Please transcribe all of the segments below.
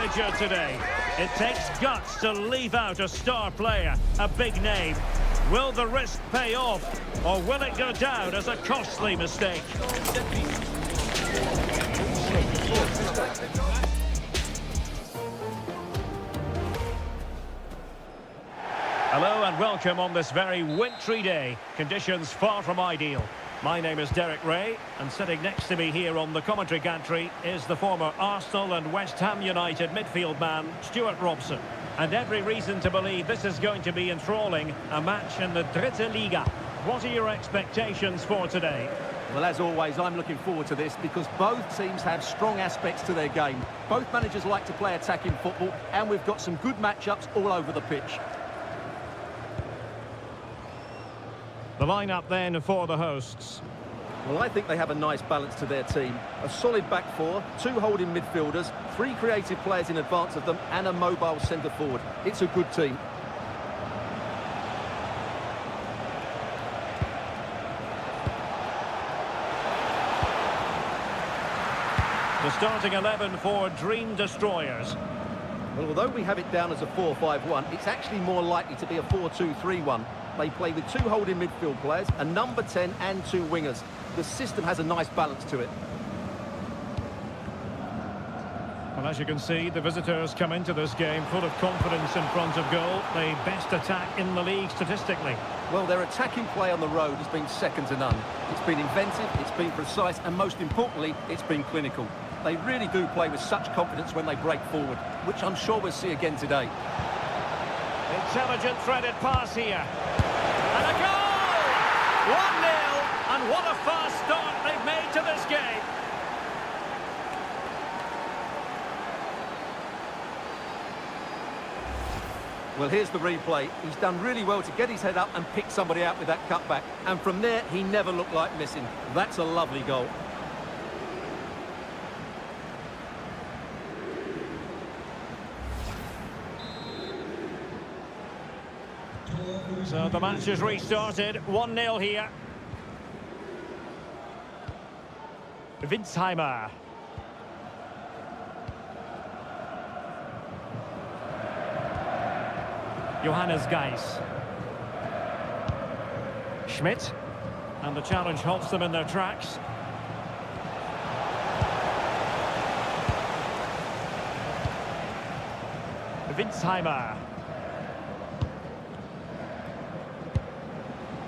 manager today. It takes guts to leave out a star player, a big name. Will the risk pay off, or will it go down as a costly mistake? Hello and welcome on this very wintry day. Conditions far from ideal. My name is Derek Ray, and sitting next to me here on the commentary gantry is the former Arsenal and West Ham United midfield man, Stuart Robson. And every reason to believe this is going to be enthralling, a match in the Dritte Liga. What are your expectations for today? Well, as always, I'm looking forward to this because both teams have strong aspects to their game. Both managers like to play attacking football, and we've got some good matchups all over the pitch. The lineup then for the hosts. Well, I think they have a nice balance to their team. A solid back four, two holding midfielders, three creative players in advance of them, and a mobile centre forward. It's a good team. The starting 11 for Dream Destroyers. Well, although we have it down as a 4-5-1, it's actually more likely to be a 4-2-3-1. They play with two holding midfield players, a number 10 and two wingers. The system has a nice balance to it. Well, as you can see, the visitors come into this game full of confidence in front of goal. The best attack in the league statistically. Well, their attacking play on the road has been second to none. It's been inventive, it's been precise, and most importantly, it's been clinical. They really do play with such confidence when they break forward, which I'm sure we'll see again today. Intelligent threaded pass here. And a goal! 1-0, and what a fast start they've made to this game. Well, here's the replay. He's done really well to get his head up and pick somebody out with that cutback. And from there, he never looked like missing. That's a lovely goal. So the match has restarted, 1-0 here. Winsheimer. Johannes Geis. Schmidt. And the challenge halts them in their tracks. Winsheimer.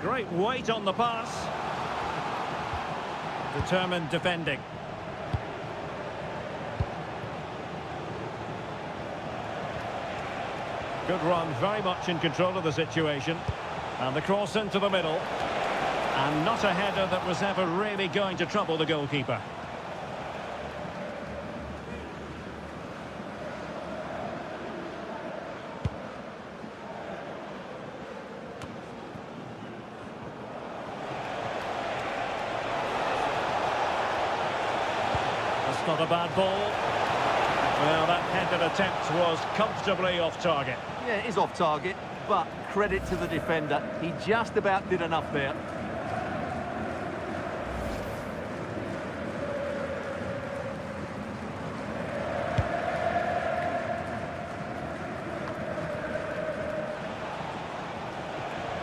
Great weight on the pass. Determined defending. Good run, very much in control of the situation. And the cross into the middle. And not a header that was ever really going to trouble the goalkeeper. Not a bad ball. Well, that headed attempt was comfortably off target. Yeah, it is off target, but credit to the defender. He just about did enough there.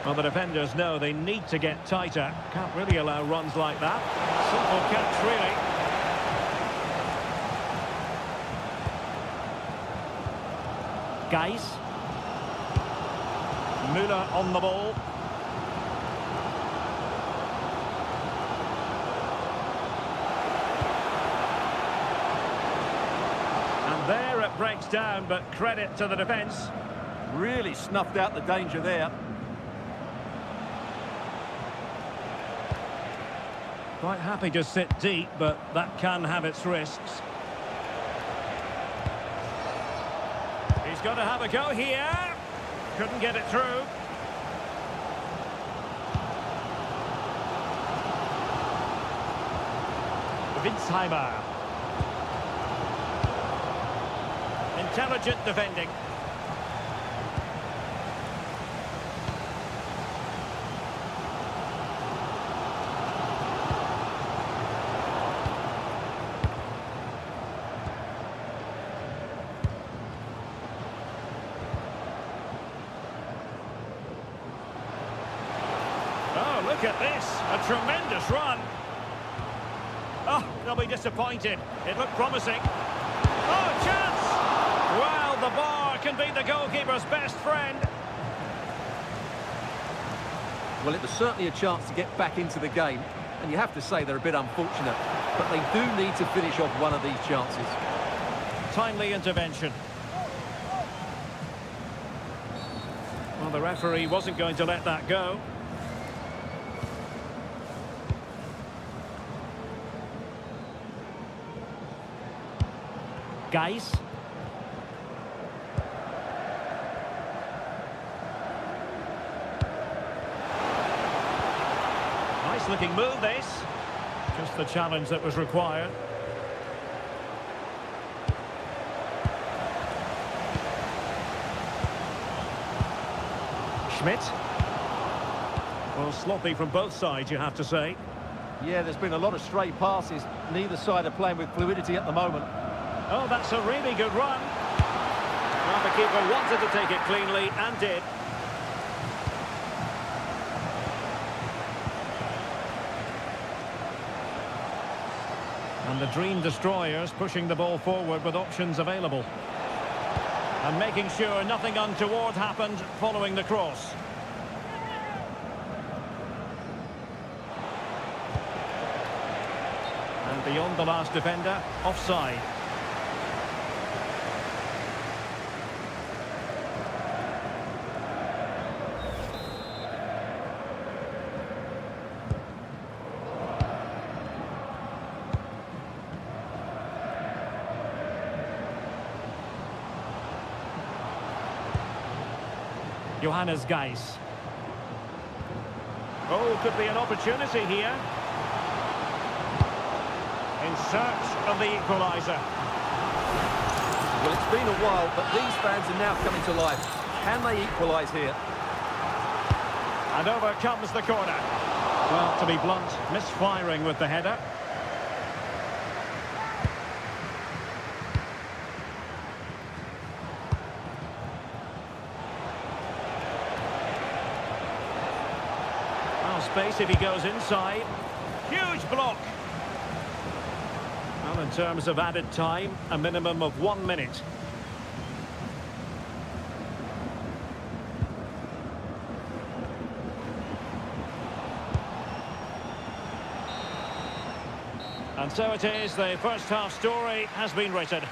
Well, the defenders know they need to get tighter. Can't really allow runs like that. Simple catch, really. Geis. Müller on the ball. And there it breaks down, but credit to the defence. Really snuffed out the danger there. Quite happy to sit deep, but that can have its risks. He's got to have a go here. Couldn't get it through. Winsheimer. Intelligent defending. This, a tremendous run. Oh, they'll be disappointed. It looked promising. Oh, chance! Well, the bar can be the goalkeeper's best friend. Well, it was certainly a chance to get back into the game, and you have to say they're a bit unfortunate, but they do need to finish off one of these chances. Timely intervention. Well, the referee wasn't going to let that go. Guys. Nice looking move, this. Just the challenge that was required. Schmidt. Well, sloppy from both sides, you have to say. Yeah, there's been a lot of stray passes. Neither side are playing with fluidity at the moment. Oh, that's a really good run. Well, the keeper wanted to take it cleanly and did. And the Dream Destroyers pushing the ball forward with options available. And making sure nothing untoward happened following the cross. And beyond the last defender, offside. Johannes Geis. Oh, could be an opportunity here. In search of the equaliser. Well, it's been a while, but these fans are now coming to life. Can they equalise here? And over comes the corner. Well, to be blunt, misfiring with the header. Space if he goes inside. Huge block. Well, in terms of added time, a minimum of 1 minute. And so it is, the first half story has been written.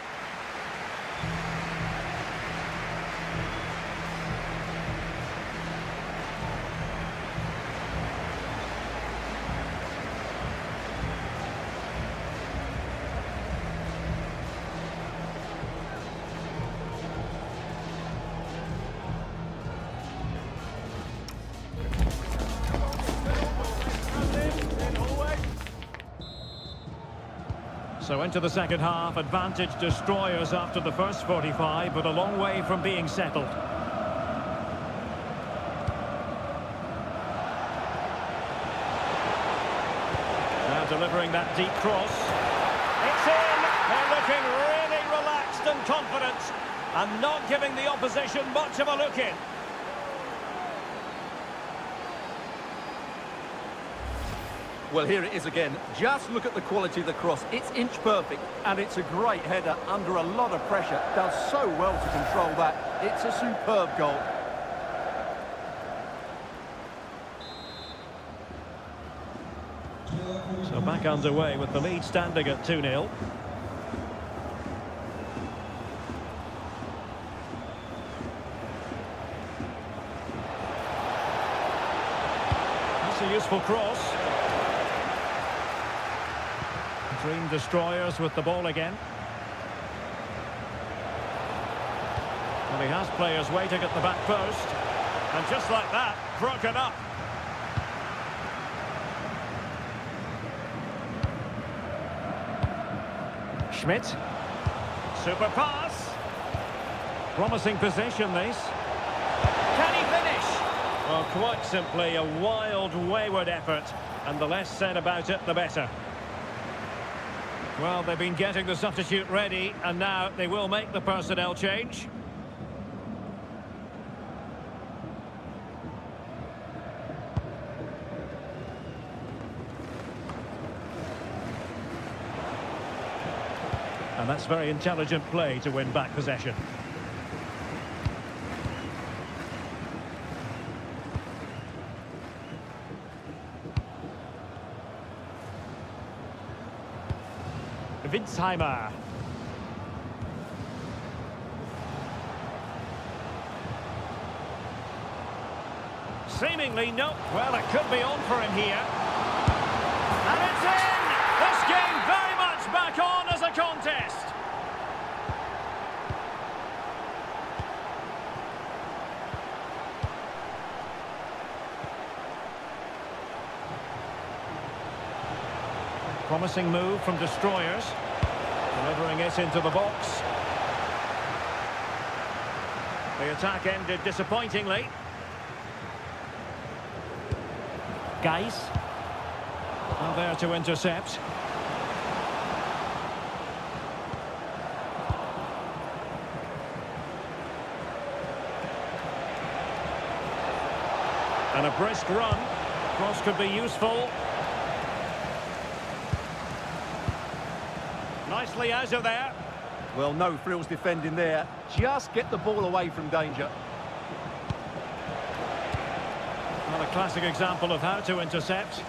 So into the second half, advantage Destroyers after the first 45, but a long way from being settled. Now delivering that deep cross. It's in! They're looking really relaxed and confident, and not giving the opposition much of a look in. Well, here it is again. Just look at the quality of the cross. It's inch perfect, and it's a great header under a lot of pressure. Does so well to control that. It's a superb goal. So back underway with the lead standing at 2-0. That's a useful cross. Dream Destroyers with the ball again. Well, he has players waiting at the back post. And just like that, broken up. Schmidt. Super pass. Promising possession, this. Can he finish? Well, quite simply a wild, wayward effort. And the less said about it, the better. Well, they've been getting the substitute ready, and now they will make the personnel change. And that's very intelligent play to win back possession. Winsheimer. Seemingly no. Well, it could be on for him here. And it's in! This game very much back on as a contest. Promising move from Destroyers. Delivering it into the box. The attack ended disappointingly. Geis. And there to intercept. And a brisk run. Cross could be useful. Nicely out of there. Well, no frills defending there. Just get the ball away from danger. Well, a classic example of how to intercept.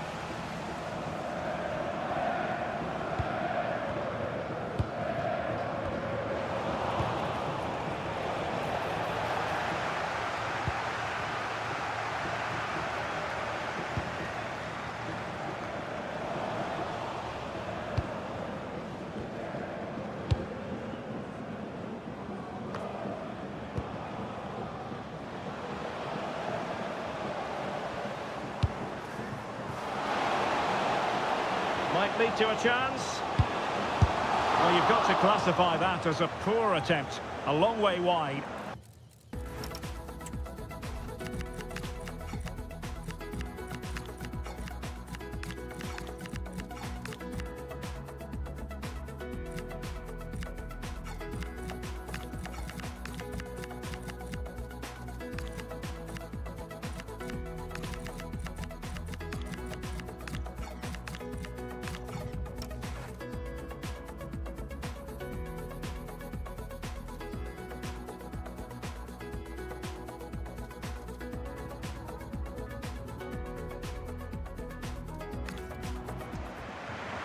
Might lead to a chance. Well, you've got to classify that as a poor attempt. A long way wide.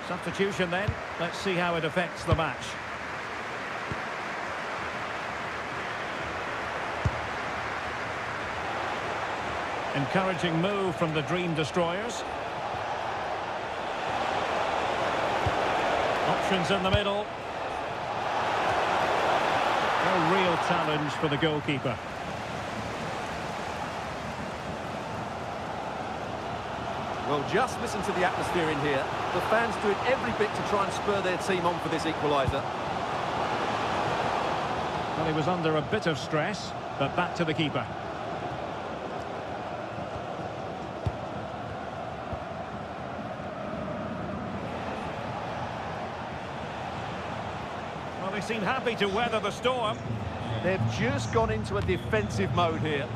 Substitution then. Let's see how it affects the match. Encouraging move from the Dream Destroyers. Options in the middle. No real challenge for the goalkeeper. Well, just listen to the atmosphere in here. The fans doing every bit to try and spur their team on for this equaliser. Well, he was under a bit of stress, but back to the keeper. Well, they seem happy to weather the storm. They've just gone into a defensive mode here.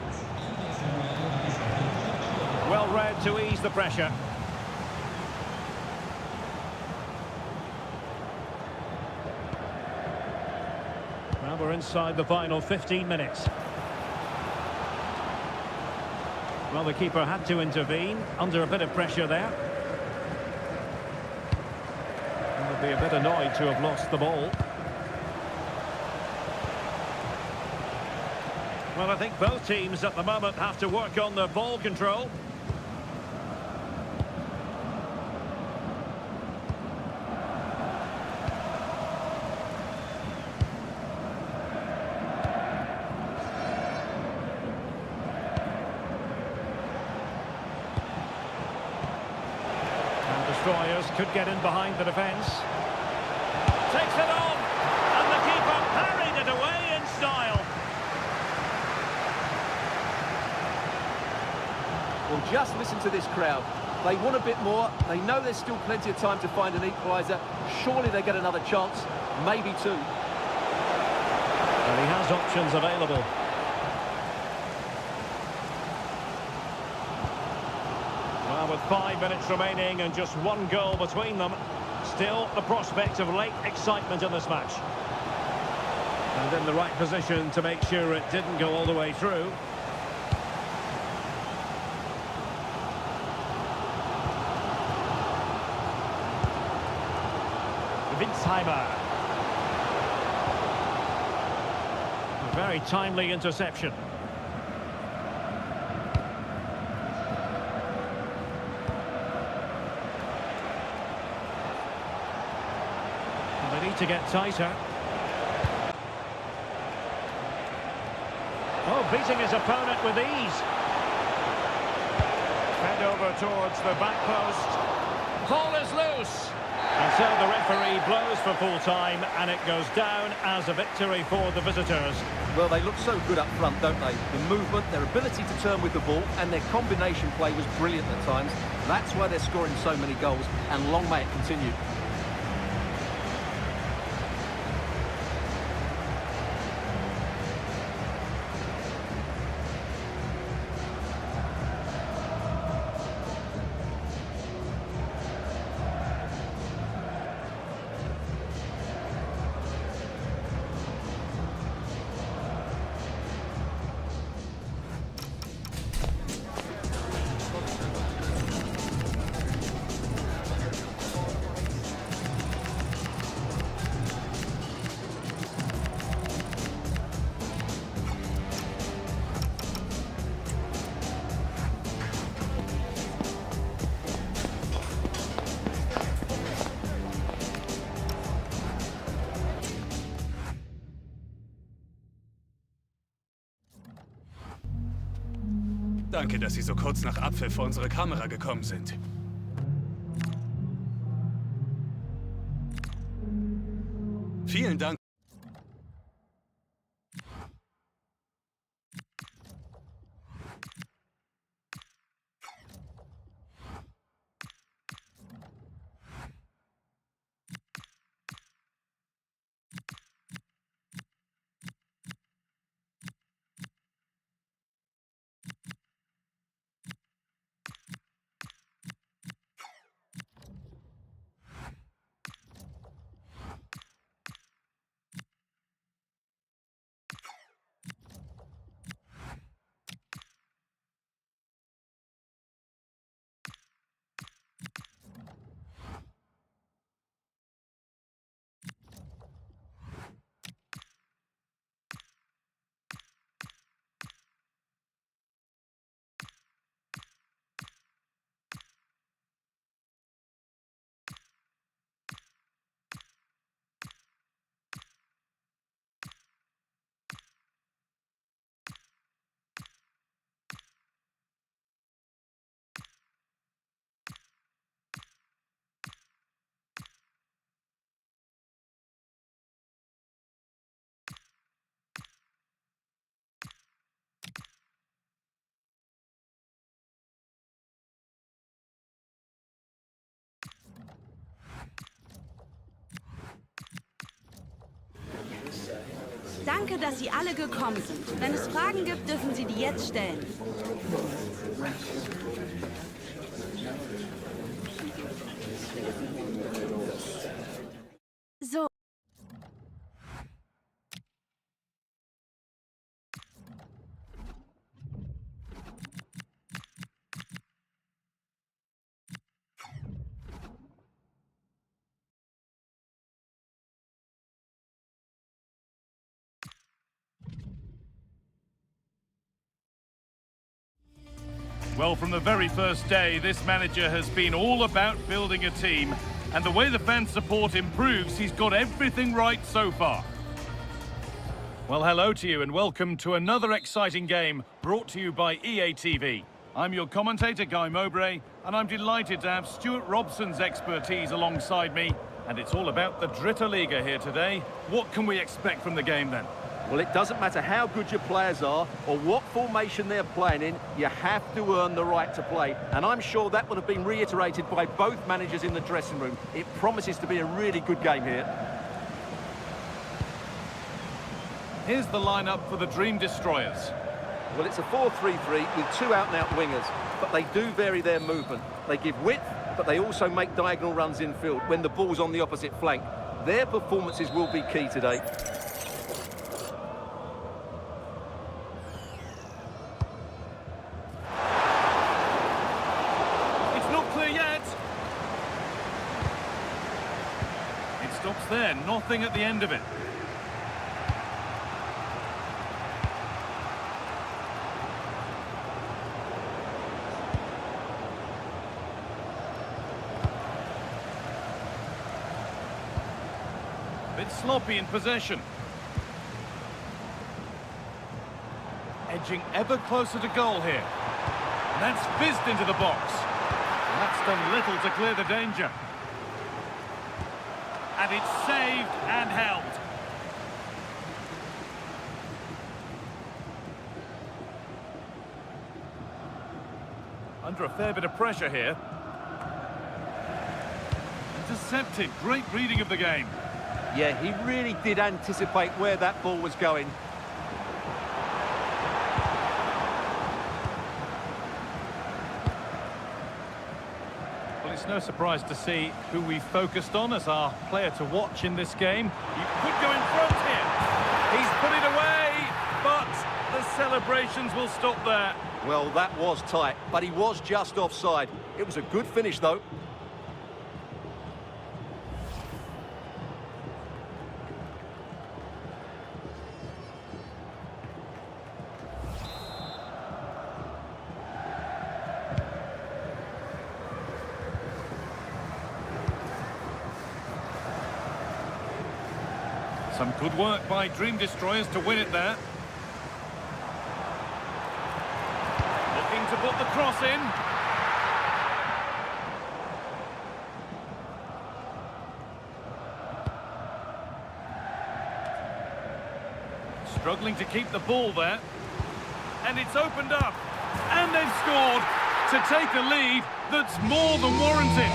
Well read to ease the pressure. Well, we're inside the final 15 minutes. Well, the keeper had to intervene under a bit of pressure there. He'll be a bit annoyed to have lost the ball. Well, I think both teams at the moment have to work on their ball control. Destroyers could get in behind the defence. Takes it on, and the keeper parried it away in style. Well, just listen to this crowd. They want a bit more. They know there's still plenty of time to find an equaliser. Surely they get another chance, maybe two. And he has options available. Well, with 5 minutes remaining and just one goal between them, Still, the prospect of late excitement in this match. And in the right position to make sure it didn't go all the way through. Winsheimer. A very timely interception. They need to get tighter. Oh, beating his opponent with ease. Fed over towards the back post. Ball is loose. And so the referee blows for full time, and it goes down as a victory for the visitors. Well, they look so good up front, don't they? The movement, their ability to turn with the ball, and their combination play was brilliant at times. That's why they're scoring so many goals, and long may it continue. Danke, dass Sie so kurz nach Abpfiff vor unsere Kamera gekommen sind. Vielen Dank. Danke, dass Sie alle gekommen sind. Wenn es Fragen gibt, dürfen Sie die jetzt stellen. So. Well, from the very first day, this manager has been all about building a team. And the way the fan support improves, he's got everything right so far. Well, hello to you and welcome to another exciting game brought to you by EA TV. I'm your commentator, Guy Mowbray, and I'm delighted to have Stuart Robson's expertise alongside me. And it's all about the Dritte Liga here today. What can we expect from the game then? Well, it doesn't matter how good your players are or what formation they're playing in, you have to earn the right to play. And I'm sure that would have been reiterated by both managers in the dressing room. It promises to be a really good game here. Here's the lineup for the Dream Destroyers. Well, it's a 4-3-3 with two out-and-out wingers, but they do vary their movement. They give width, but they also make diagonal runs infield when the ball's on the opposite flank. Their performances will be key today. It's not clear yet. It stops there, nothing at the end of it. Bit sloppy in possession. Edging ever closer to goal here. And that's fizzed into the box. And that's done little to clear the danger. And it's saved and held. Under a fair bit of pressure here. Intercepted, great reading of the game. Yeah, he really did anticipate where that ball was going. Well, it's no surprise to see who we focused on as our player to watch in this game. He could go in front here. He's put it away, but the celebrations will stop there. Well, that was tight, but he was just offside. It was a good finish, though. Some good work by Dream Destroyers to win it there. Looking to put the cross in. Struggling to keep the ball there. And it's opened up. And they've scored to take a lead that's more than warranted.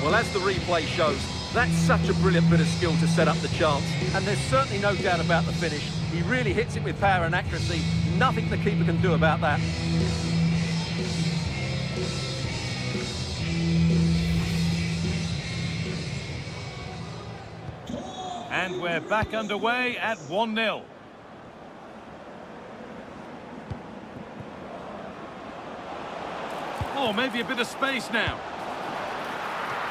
Well, as the replay shows, that's such a brilliant bit of skill to set up the chance. And there's certainly no doubt about the finish. He really hits it with power and accuracy. Nothing the keeper can do about that. And we're back underway at 1-0. Oh, maybe a bit of space now.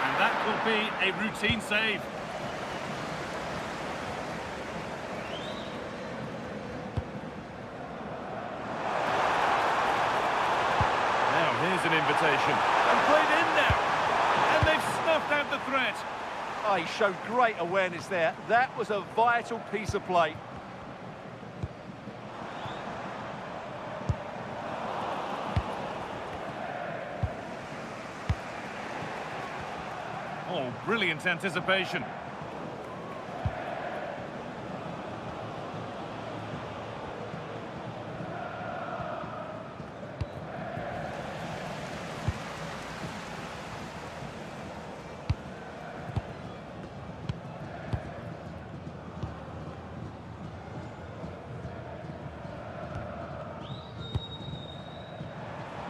And that will be a routine save. Now, here's an invitation. And played in now. And they've snuffed out the threat. Oh, he showed great awareness there. That was a vital piece of play. Oh, brilliant anticipation.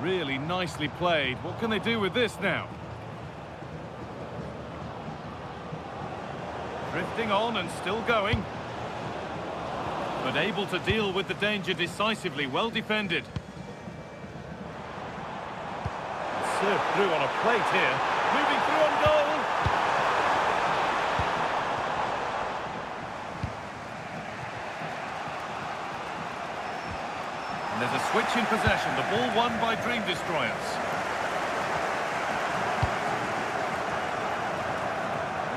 Really nicely played. What can they do with this now? Drifting on and still going. But able to deal with the danger decisively. Well defended. Served through on a plate here. Moving through on goal. And there's a switch in possession. The ball won by Dream Destroyers.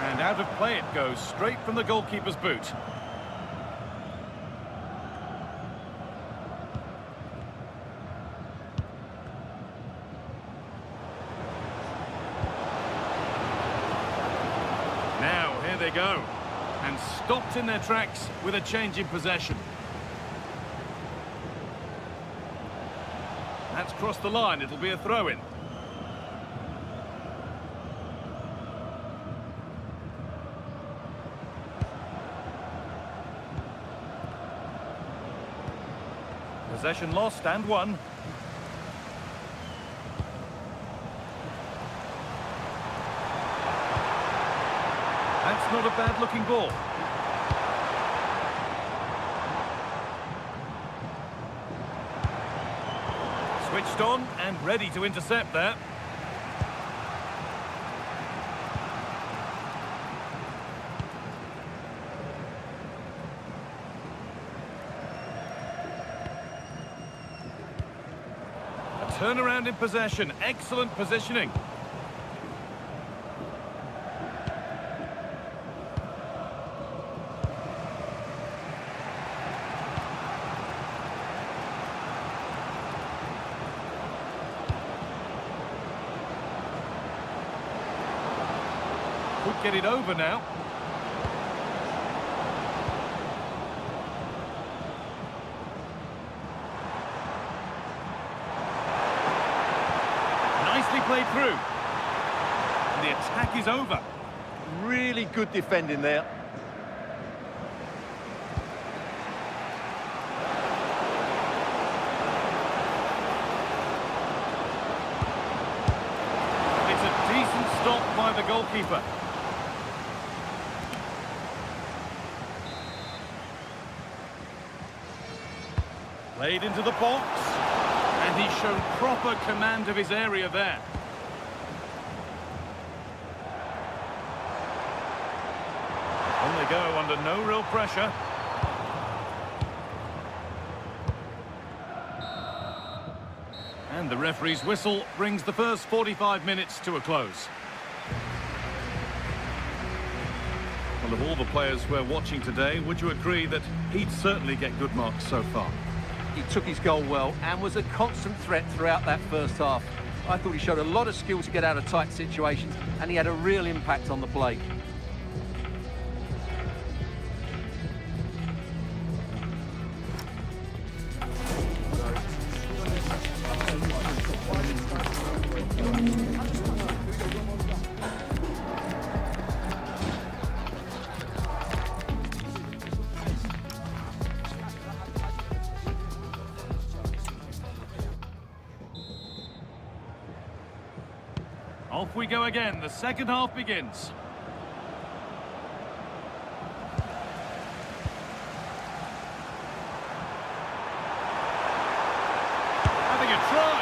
And out of play it goes, straight from the goalkeeper's boot. Now, here they go. And stopped in their tracks with a change in possession. That's crossed the line, it'll be a throw-in. Possession lost and won. That's not a bad-looking ball. Switched on and ready to intercept there. A turnaround in possession. Excellent positioning. Could get it over now. Nicely played through. And the attack is over. Really good defending there. It's a decent stop by the goalkeeper. Played into the box, and he's shown proper command of his area there. On they go under no real pressure. And the referee's whistle brings the first 45 minutes to a close. Well, of all the players we're watching today, would you agree that he'd certainly get good marks so far? He took his goal well and was a constant threat throughout that first half. I thought he showed a lot of skill to get out of tight situations, and he had a real impact on the play. Off we go again. The second half begins. Having a try.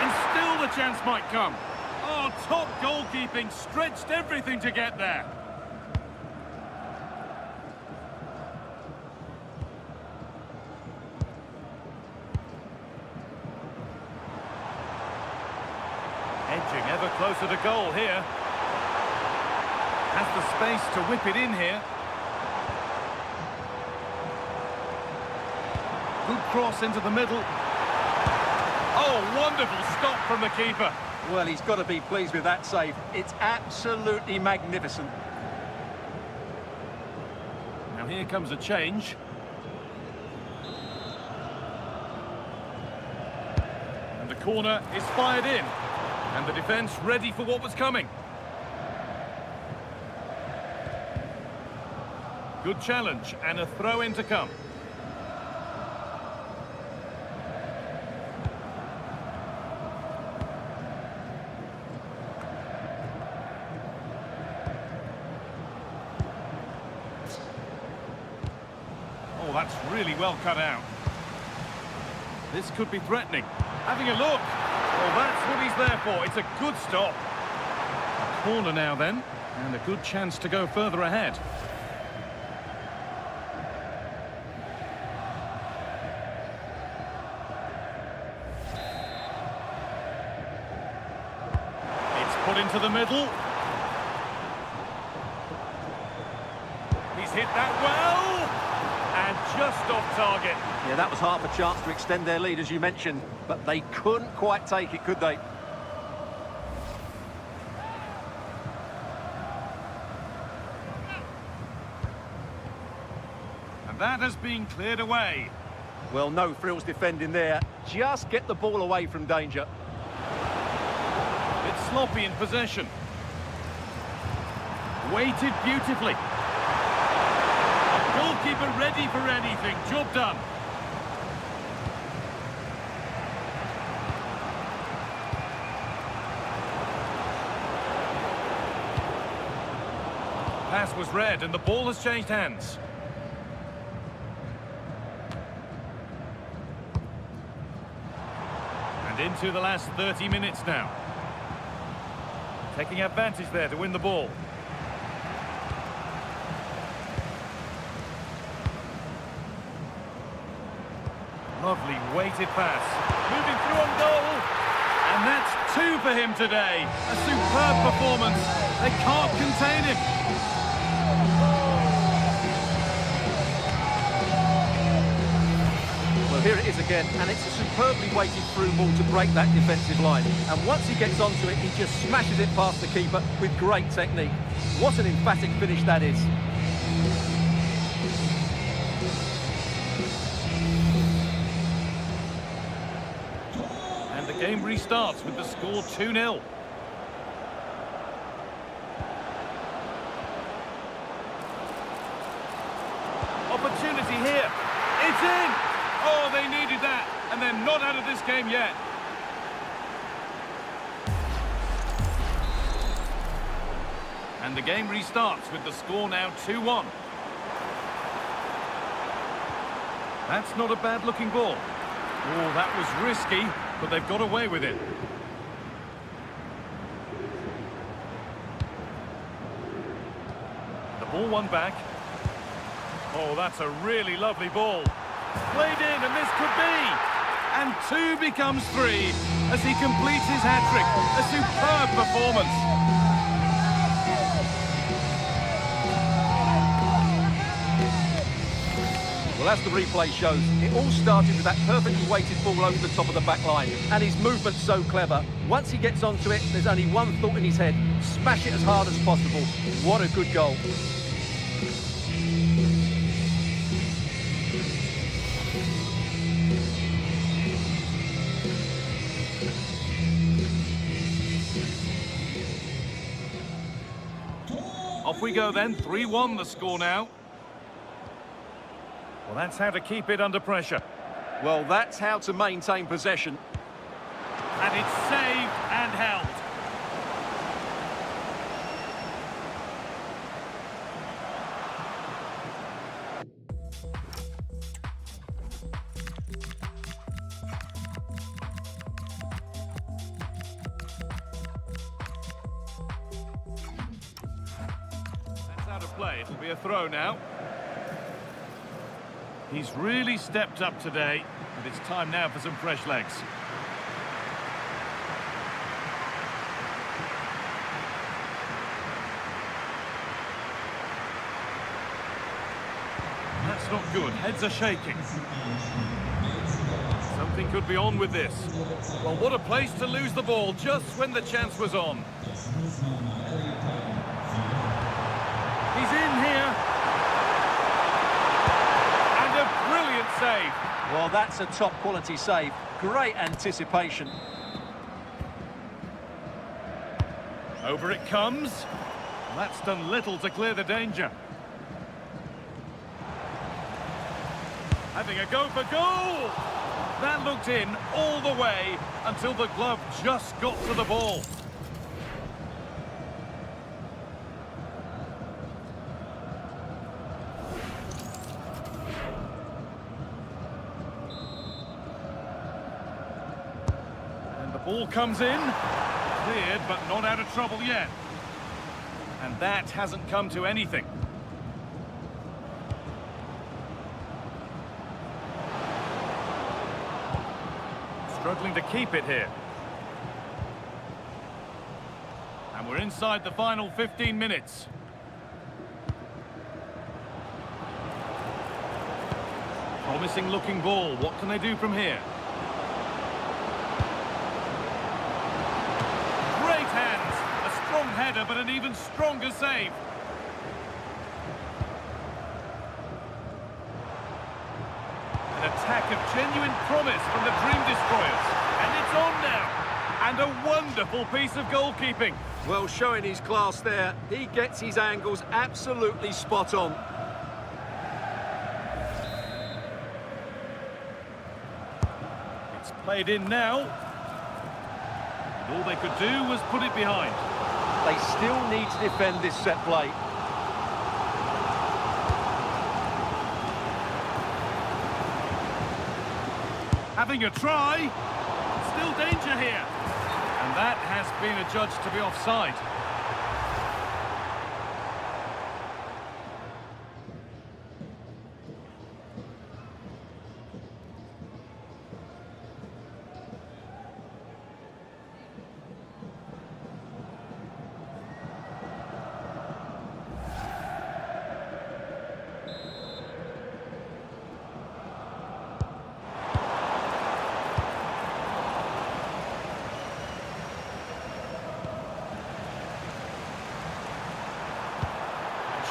And still the chance might come. Oh, top goalkeeping. Stretched everything to get there. Edging ever closer to goal here. Has the space to whip it in here. Good cross into the middle. Oh, wonderful stop from the keeper. Well, he's got to be pleased with that save. It's absolutely magnificent. Now here comes a change. And the corner is fired in. And the defence ready for what was coming. Good challenge and a throw-in to come. Oh, that's really well cut out. This could be threatening. Having a look. Well, that's what he's there for. It's a good stop. A corner now then, and a good chance to go further ahead. It's put into the middle. He's hit that well, and just off target. Yeah, that was half a chance to extend their lead, as you mentioned, but they couldn't quite take it, could they? And that has been cleared away. Well, no frills defending there. Just get the ball away from danger. It's sloppy in possession. Weighted beautifully. Goalkeeper ready for anything. Job done. pass was read and the ball has changed hands. And into the last 30 minutes now. Taking advantage there to win the ball. Lovely weighted pass. Moving through on goal. And that's 2 for him today. A superb performance. They can't contain him. Well, here it is again, and it's a superbly weighted through ball to break that defensive line. And once he gets onto it, he just smashes it past the keeper with great technique. What an emphatic finish that is. And the game restarts with the score 2-0. Opportunity here. It's in! Oh, they needed that, and they're not out of this game yet. And the game restarts with the score now 2-1. That's not a bad-looking ball. Oh, that was risky, but they've got away with it. The ball won back. Oh, that's a really lovely ball. Played in, and this could be. And 2 becomes 3 as he completes his hat-trick. A superb performance. Well, as the replay shows, it all started with that perfectly weighted ball over the top of the back line. And his movement's so clever. Once he gets onto it, there's only one thought in his head. Smash it as hard as possible. What a good goal. Off we go then, 3-1 the score now. Well, that's how to keep it under pressure. Well, that's how to maintain possession. And it's saved and held. That's out of play. It'll be a throw now. He's really stepped up today, and it's time now for some fresh legs. That's not good. Heads are shaking. Something could be on with this. Well, what a place to lose the ball just when the chance was on. He's in here. Brilliant save. Well, that's a top-quality save. Great anticipation. Over it comes. That's done little to clear the danger. Having a go for goal. That looked in all the way until the glove just got to the ball. Ball comes in, cleared but not out of trouble yet. And that hasn't come to anything. Struggling to keep it here. And we're inside the final 15 minutes. Promising looking ball. What can they do from here? Header, but an even stronger save. An attack of genuine promise from the Dream Destroyers. And it's on now. And a wonderful piece of goalkeeping. Well, showing his class there. He gets his angles absolutely spot on. It's played in now. And all they could do was put it behind. They still need to defend this set play. Having a try. Still danger here. And that has been adjudged to be offside.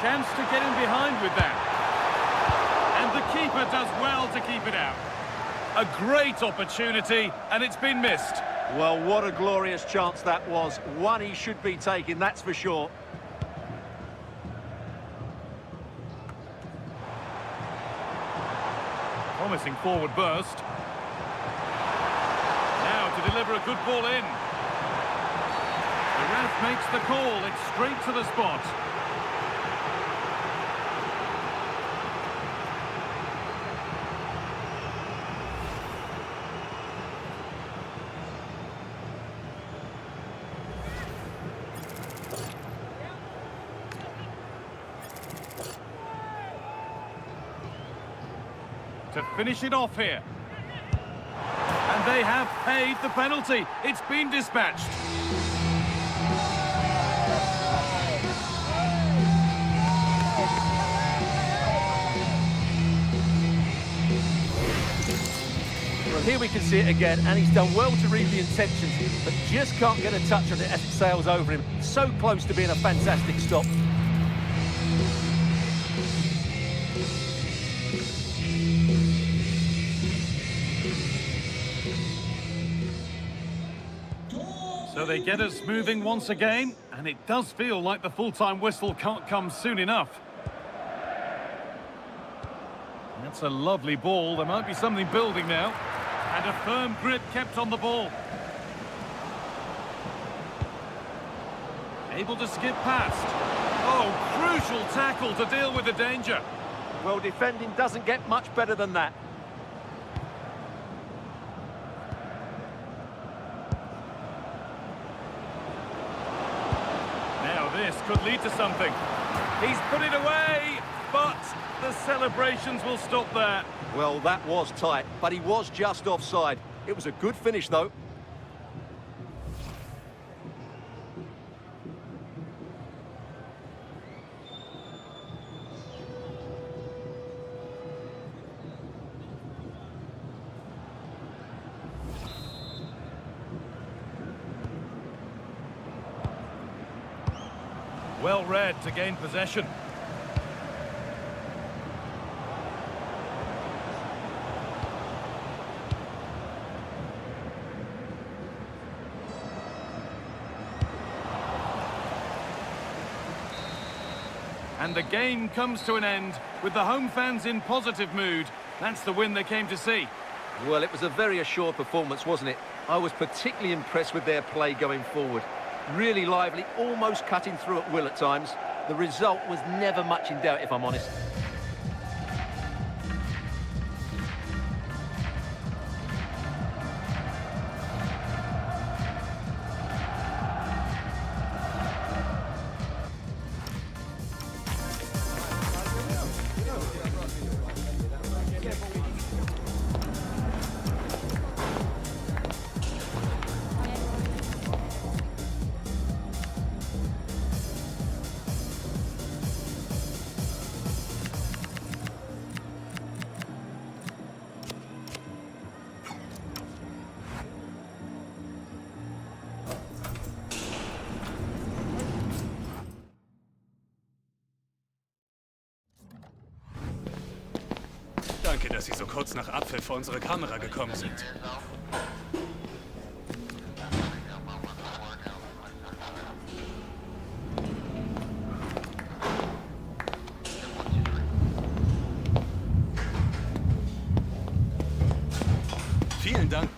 Chance to get in behind with that. And the keeper does well to keep it out. A great opportunity, and it's been missed. Well, what a glorious chance that was. One he should be taking, that's for sure. Promising forward burst. Now to deliver a good ball in. The ref makes the call. It's straight to the spot. To finish it off here. And they have paid the penalty. It's been dispatched. Well, here we can see it again, and he's done well to read the intentions, but just can't get a touch on it as it sails over him. So close to being a fantastic stop. So they get us moving once again, and it does feel like the full-time whistle can't come soon enough. That's a lovely ball. There might be something building now. And a firm grip kept on the ball. Able to skip past. Oh, crucial tackle to deal with the danger. Well, defending doesn't get much better than that. Now this could lead to something. He's put it away, but the celebrations will stop there. Well, that was tight, but he was just offside. It was a good finish, though. Well read to gain possession. And the game comes to an end with the home fans in positive mood. That's the win they came to see. Well, it was a very assured performance, wasn't it? I was particularly impressed with their play going forward. Really lively, almost cutting through at will at times. The result was never much in doubt, if I'm honest. Danke, dass Sie so kurz nach Abpfiff vor unsere Kamera gekommen sind. Vielen Dank.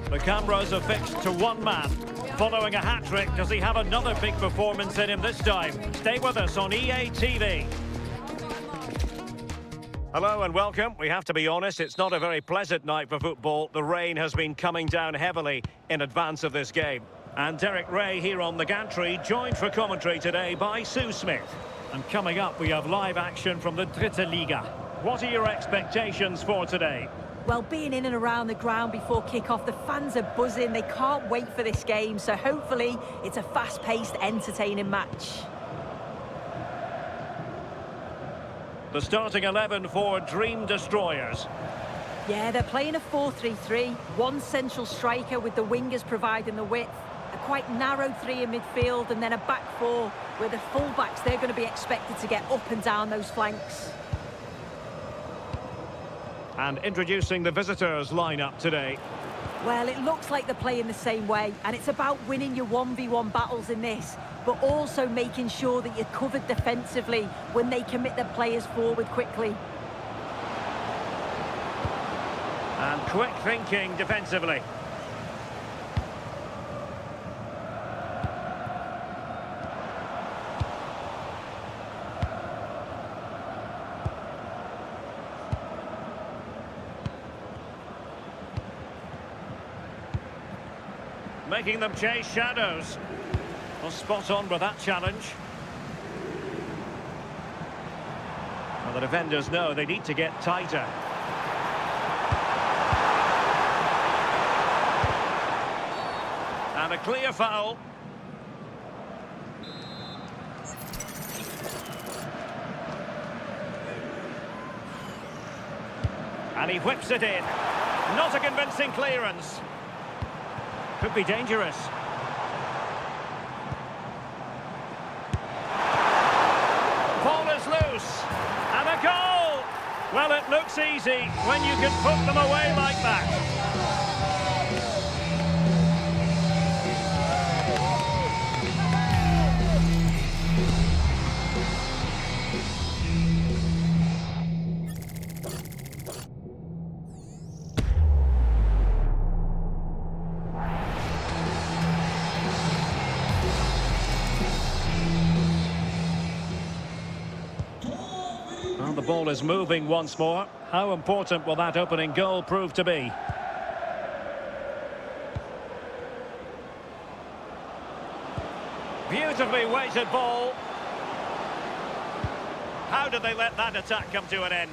The cameras are fixed to one man. Following a hat-trick, does he have another big performance in him this time? Stay with us on EA TV. Hello and welcome. We have to be honest, it's not a very pleasant night for football. The rain has been coming down heavily in advance of this game. And Derek Ray here on the gantry, joined for commentary today by Sue Smith. And coming up, we have live action from the Dritte Liga. What are your expectations for today? Well, being in and around the ground before kick-off, the fans are buzzing. They can't wait for this game, so hopefully it's a fast-paced, entertaining match. The starting 11 for Dream Destroyers. Yeah, they're playing a 4-3-3. One central striker with the wingers providing the width. A quite narrow three in midfield, and then a back four where the full-backs, they're going to be expected to get up and down those flanks. And introducing the visitors' lineup today. Well, it looks like they're playing the same way, and it's about winning your 1v1 battles in this, but also making sure that you're covered defensively when they commit their players forward quickly. And quick thinking defensively. Making them chase shadows. Well, spot on with that challenge. Well, the defenders know they need to get tighter. And a clear foul. And he whips it in. Not a convincing clearance. Could be dangerous. Ball is loose. And a goal! Well, it looks easy when you can put them away like that. Well, the ball is moving once more. How important will that opening goal prove to be? Beautifully weighted ball. How did they let that attack come to an end?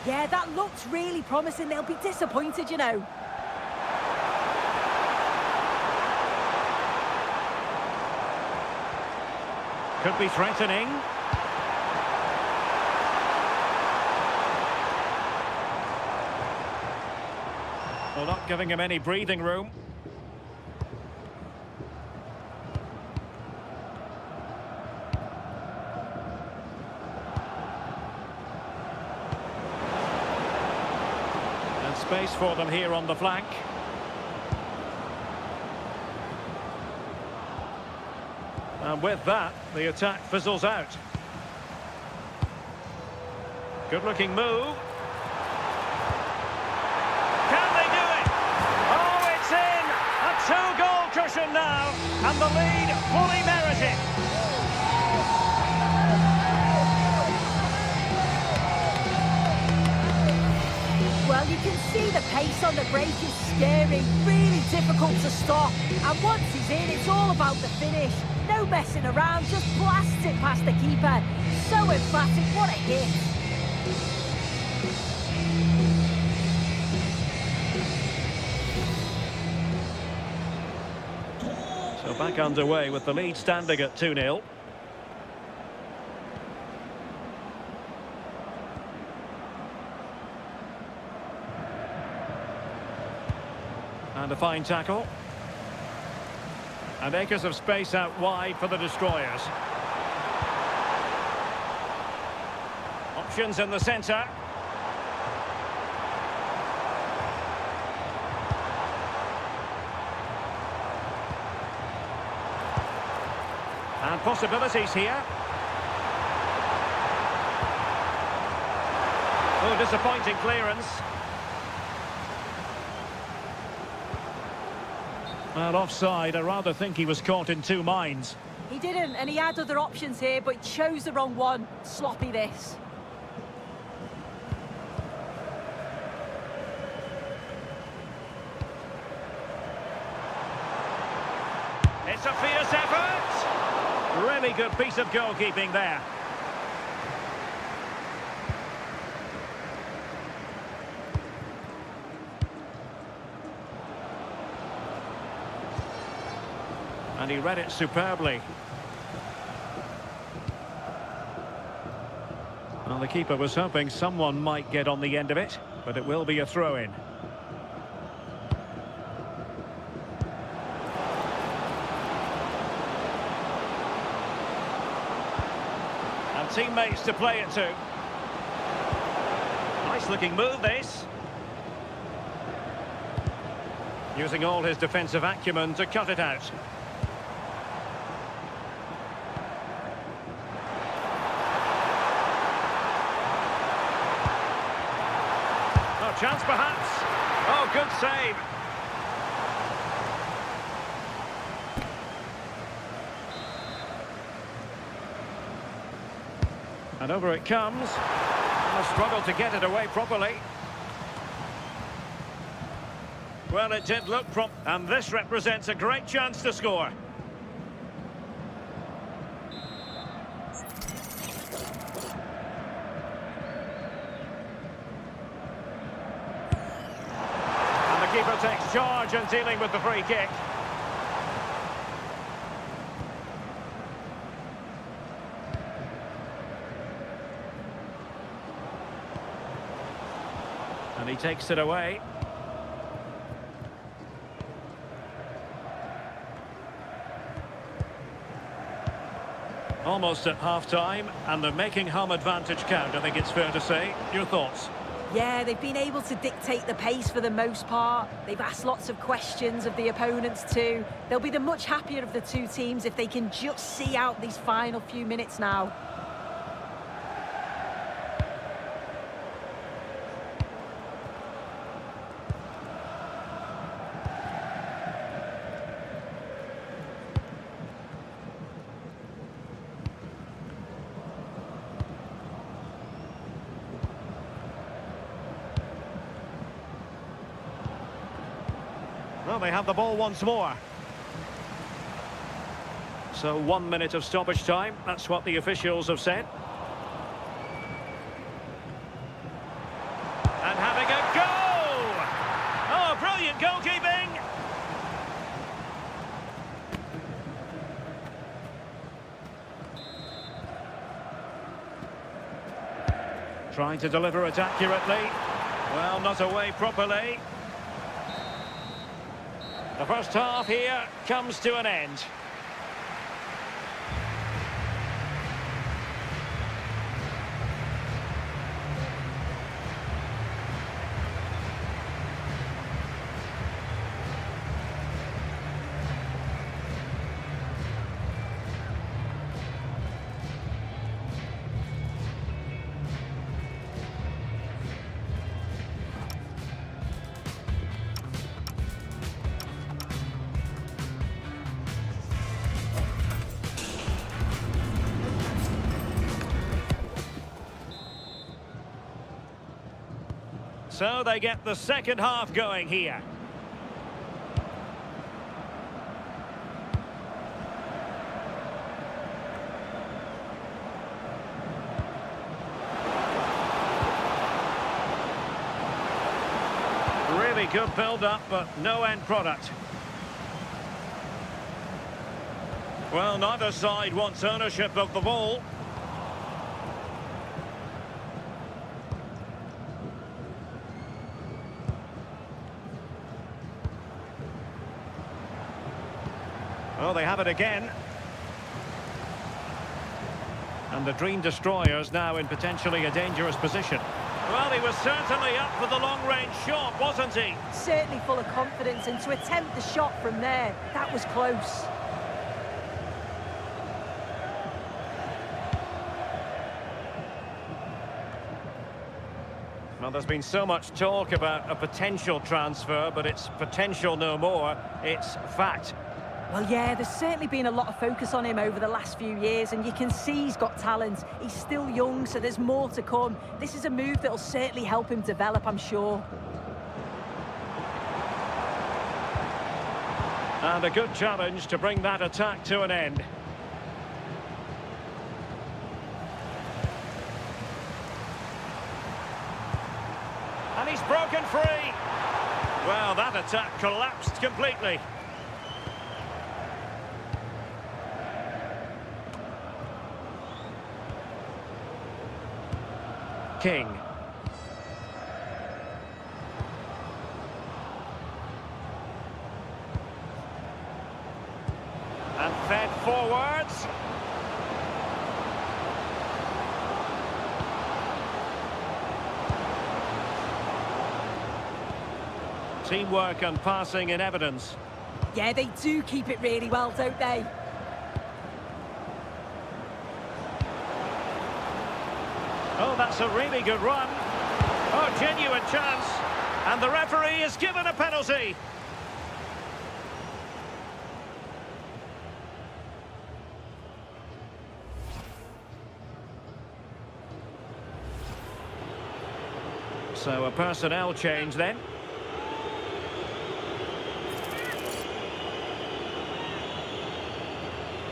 Yeah, that looks really promising. They'll be disappointed, you know. Could be threatening. Well, not giving him any breathing room. And space for them here on the flank. And with that, the attack fizzles out. Good-looking move. Two-goal cushion now, and the lead fully merited. Well, you can see the pace on the break is scary, really difficult to stop. And once he's in, it's all about the finish. No messing around, just blasts it past the keeper. So emphatic, what a hit. So back underway with the lead standing at 2-0. And a fine tackle. And acres of space out wide for the Destroyers. Options in the centre. And possibilities here. Oh, disappointing clearance. Well, offside. I rather think he was caught in two minds. He didn't, and he had other options here, but he chose the wrong one. Sloppy this. It's a fierce effort. Really good piece of goalkeeping there. And he read it superbly. Well, the keeper was hoping someone might get on the end of it, but it will be a throw-in. And teammates to play it to. Nice-looking move, this. Using all his defensive acumen to cut it out. Chance perhaps. Oh, good save. And over it comes. And a struggle to get it away properly. Well, it did look and this represents a great chance to score. Keeper takes charge and dealing with the free kick. And he takes it away. Almost at half-time, and they're making home advantage count, I think it's fair to say. Your thoughts? Yeah, they've been able to dictate the pace for the most part. They've asked lots of questions of the opponents too. They'll be the much happier of the two teams if they can just see out these final few minutes now. Well, they have the ball once more. So 1 minute of stoppage time. That's what the officials have said. And having a goal! Oh, brilliant goalkeeping! Trying to deliver it accurately. Well, not away properly. The first half here comes to an end. So they get the second half going here. Really good build-up, but no end product. Well, neither side wants ownership of the ball. Oh, they have it again. And the Dream Destroyers now in potentially a dangerous position. Well, he was certainly up for the long-range shot, wasn't he? Certainly full of confidence, and to attempt the shot from there, that was close. Well, there's been so much talk about a potential transfer, but it's potential no more. It's fact. Well, yeah, there's certainly been a lot of focus on him over the last few years, and you can see he's got talent. He's still young, so there's more to come. This is a move that'll certainly help him develop, I'm sure. And a good challenge to bring that attack to an end. And he's broken free. Well, that attack collapsed completely. King. And fed forwards. Teamwork and passing in evidence. Yeah, they do keep it really well, don't they? Oh, that's a really good run. Oh, genuine chance. And the referee is given a penalty. So a personnel change then.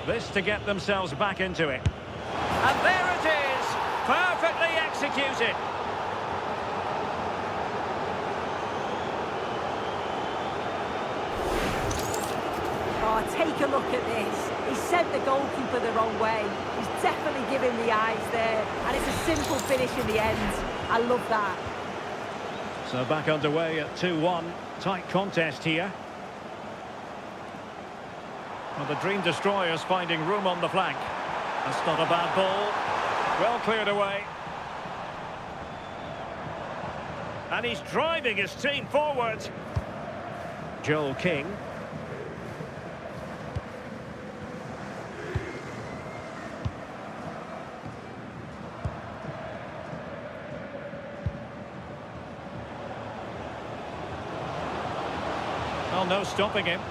This to get themselves back into it. And there it is! Perfectly executed. Oh, take a look at this. He sent the goalkeeper the wrong way. He's definitely giving the eyes there. And it's a simple finish in the end. I love that. So back underway at 2-1. Tight contest here. Well, the Dream Destroyers finding room on the flank. That's not a bad ball. Well cleared away. And he's driving his team forward. Joel King. Well, no stopping him.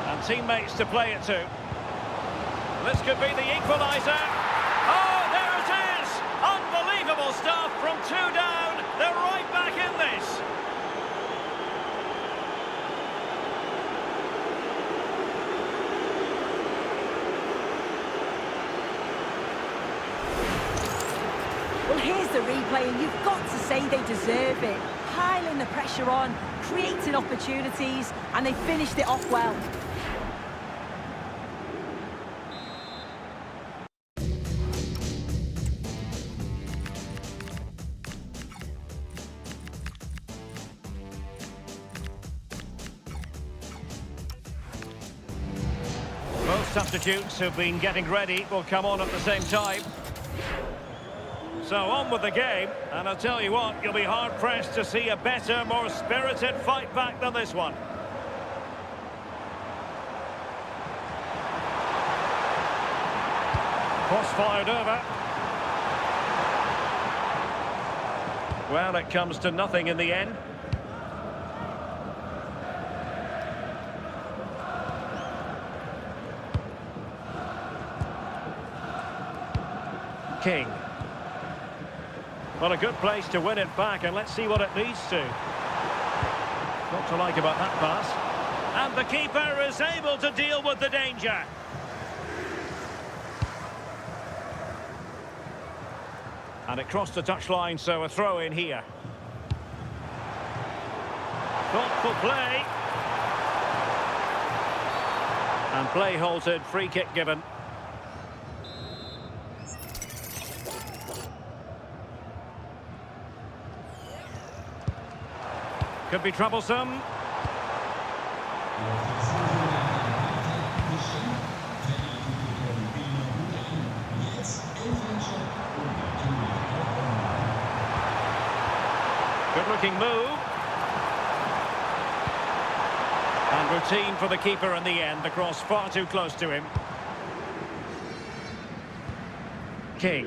And teammates to play it to. This could be the equaliser. Oh, there it is! Unbelievable stuff from 2 down. They're right back in this. Well, here's the replay, and you've got to say they deserve it. Piling the pressure on, creating opportunities, and they finished it off well. Both substitutes who've been getting ready will come on at the same time. So on with the game, and I'll tell you what, you'll be hard-pressed to see a better, more spirited fight back than this one. Cross fired over. Well, it comes to nothing in the end. King. Well, a good place to win it back, and let's see what it leads to. What to like about that pass. And the keeper is able to deal with the danger. And it crossed the touchline, so a throw in here. Thoughtful play. And play halted, free kick given. Could be troublesome. Good looking move. And routine for the keeper in the end. The cross far too close to him. King.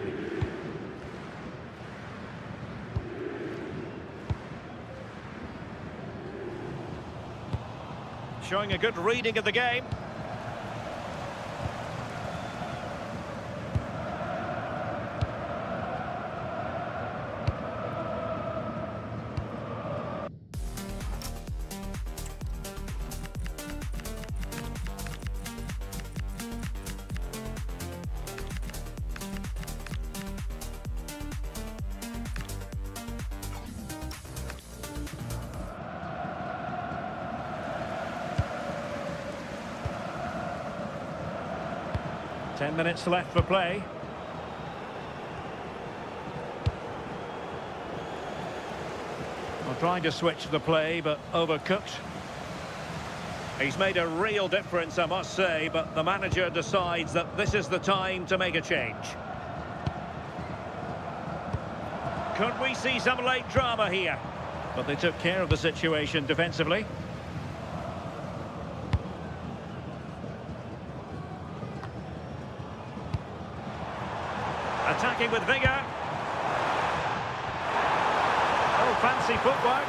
Showing a good reading of the game. Ten minutes left for play. Well, trying to switch the play, but overcooked. He's made a real difference, I must say, but the manager decides that this is the time to make a change. Could we see some late drama here? But they took care of the situation defensively. Attacking with vigour. Oh, fancy footwork.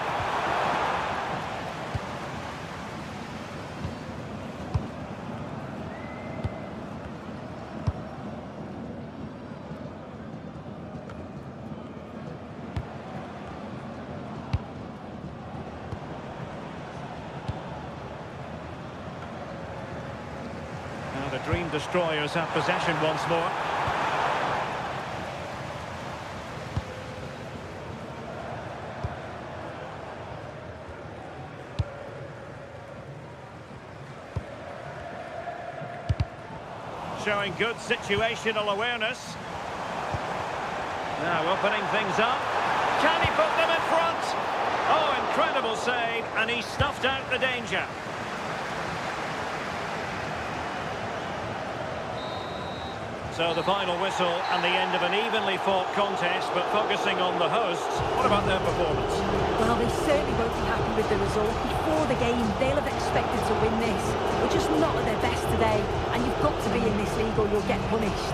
Now the Dream Destroyers have possession once more. Showing good situational awareness. Now opening things up. Can he put them in front? Oh, incredible save, and he stuffed out the danger. So the final whistle and the end of an evenly fought contest, but focusing on the hosts, what about their performance? Well, they certainly won't be happy with the result. Before the game, they'll have expected to win this. They're just not at their best today, and you've got to be in this league or you'll get punished.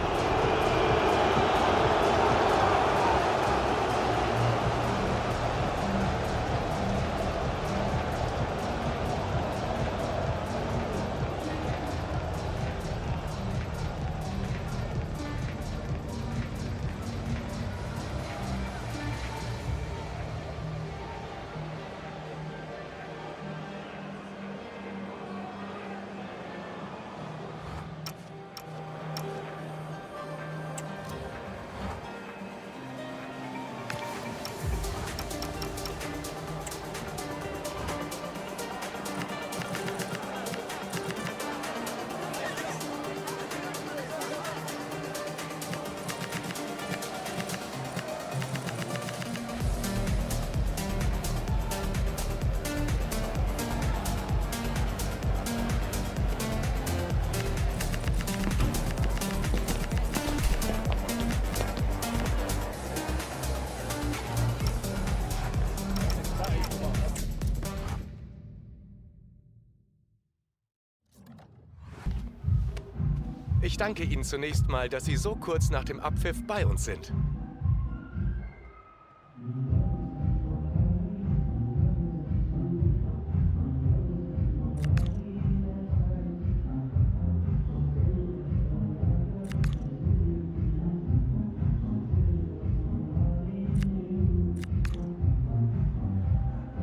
Ich danke Ihnen zunächst mal, dass Sie so kurz nach dem Abpfiff bei uns sind.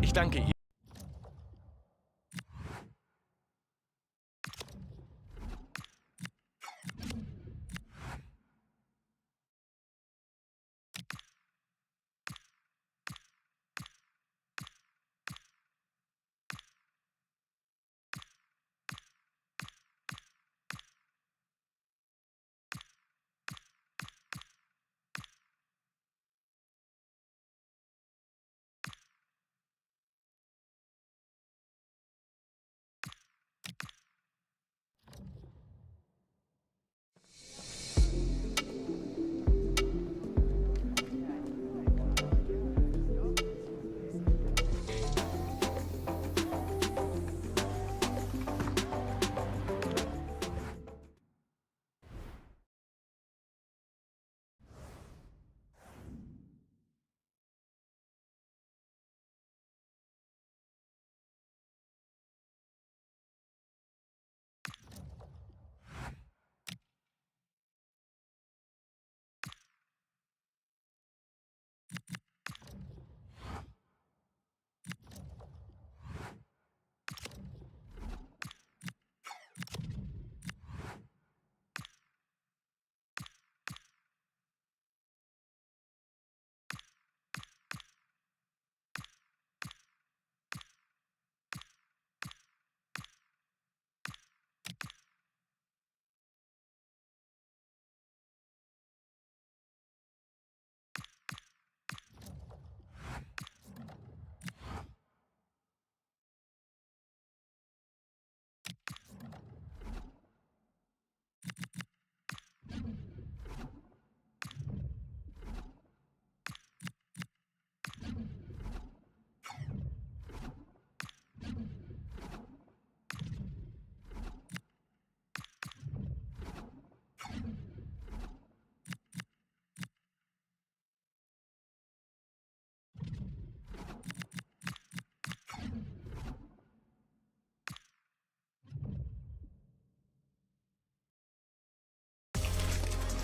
Ich danke Ihnen.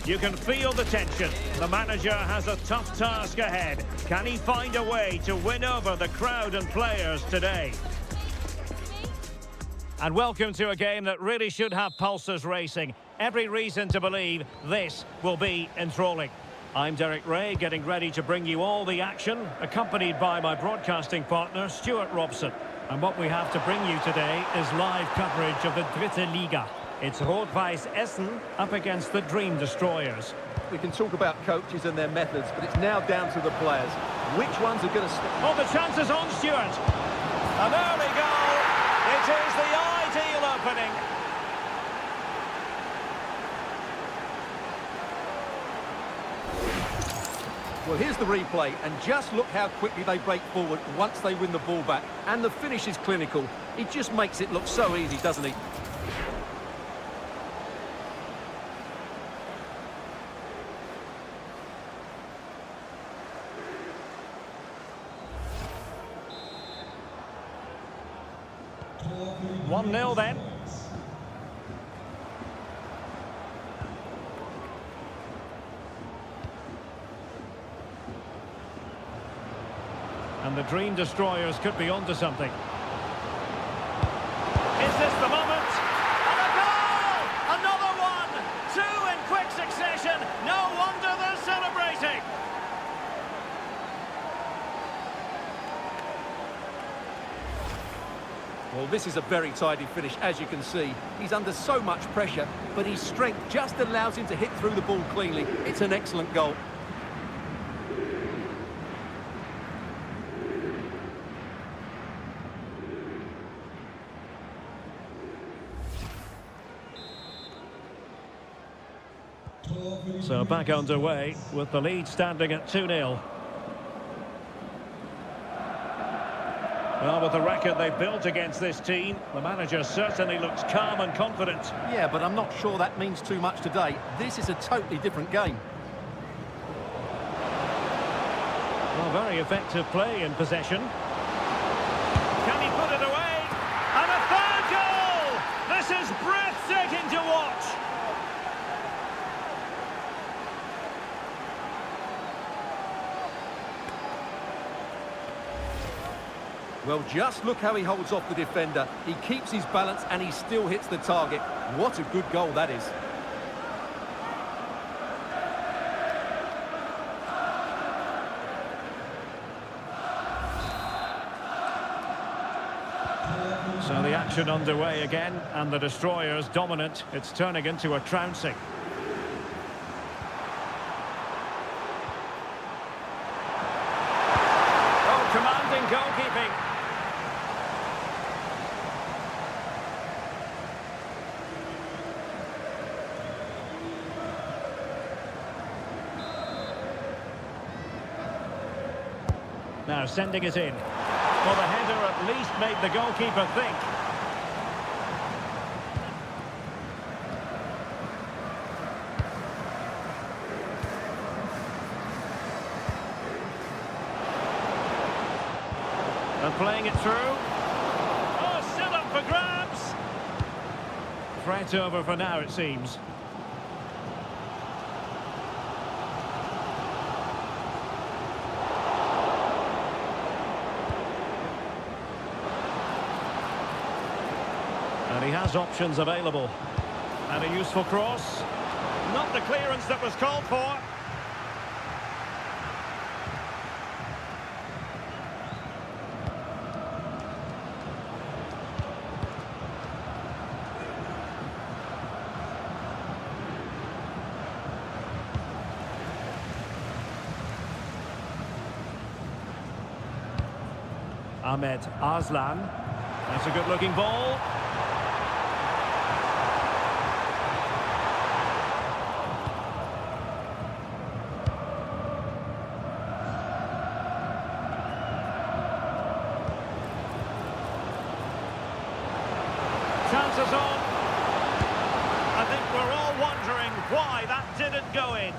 You can feel the tension. The manager has a tough task ahead. Can he find a way to win over the crowd and players today? And welcome to a game that really should have pulses racing. Every reason to believe this will be enthralling. I'm Derek Ray, getting ready to bring you all the action, accompanied by my broadcasting partner, Stuart Robson. And what we have to bring you today is live coverage of the Dritte Liga. It's Rot-Weiss Essen up against the Dream Destroyers. We can talk about coaches and their methods, but it's now down to the players. Which ones are going to stick? Oh, the chance is on, Stuart. And there we go. It is the ideal opening. Well, here's the replay, and just look how quickly they break forward once they win the ball back. And the finish is clinical. He just makes it look so easy, doesn't he? One 1-0 then. And the Dream Destroyers could be onto something. Is this the moment? And a goal! Another one! Two in quick succession. No wonder they're celebrating. Well, this is a very tidy finish, as you can see. He's under so much pressure, but his strength just allows him to hit through the ball cleanly. It's an excellent goal. So back underway with the lead standing at 2-0. Well, with the record they've built against this team, the manager certainly looks calm and confident. Yeah, but I'm not sure that means too much today. This is a totally different game. Well, very effective play in possession. Can he put it away? And a third goal! This is breathtaking to watch! Well, just look how he holds off the defender. He keeps his balance and he still hits the target. What a good goal that is. So the action underway again, and the Destroyers dominant. It's turning into a trouncing. Oh, commanding goalkeeping. Now sending it in. Well, the header at least made the goalkeeper think. And playing it through. Oh, still up for grabs. Threat over for now, it seems. And he has options available. And a useful cross. Not the clearance that was called for. Ahmed Arslan. That's a good-looking ball. Chances on. I think we're all wondering why that didn't go in.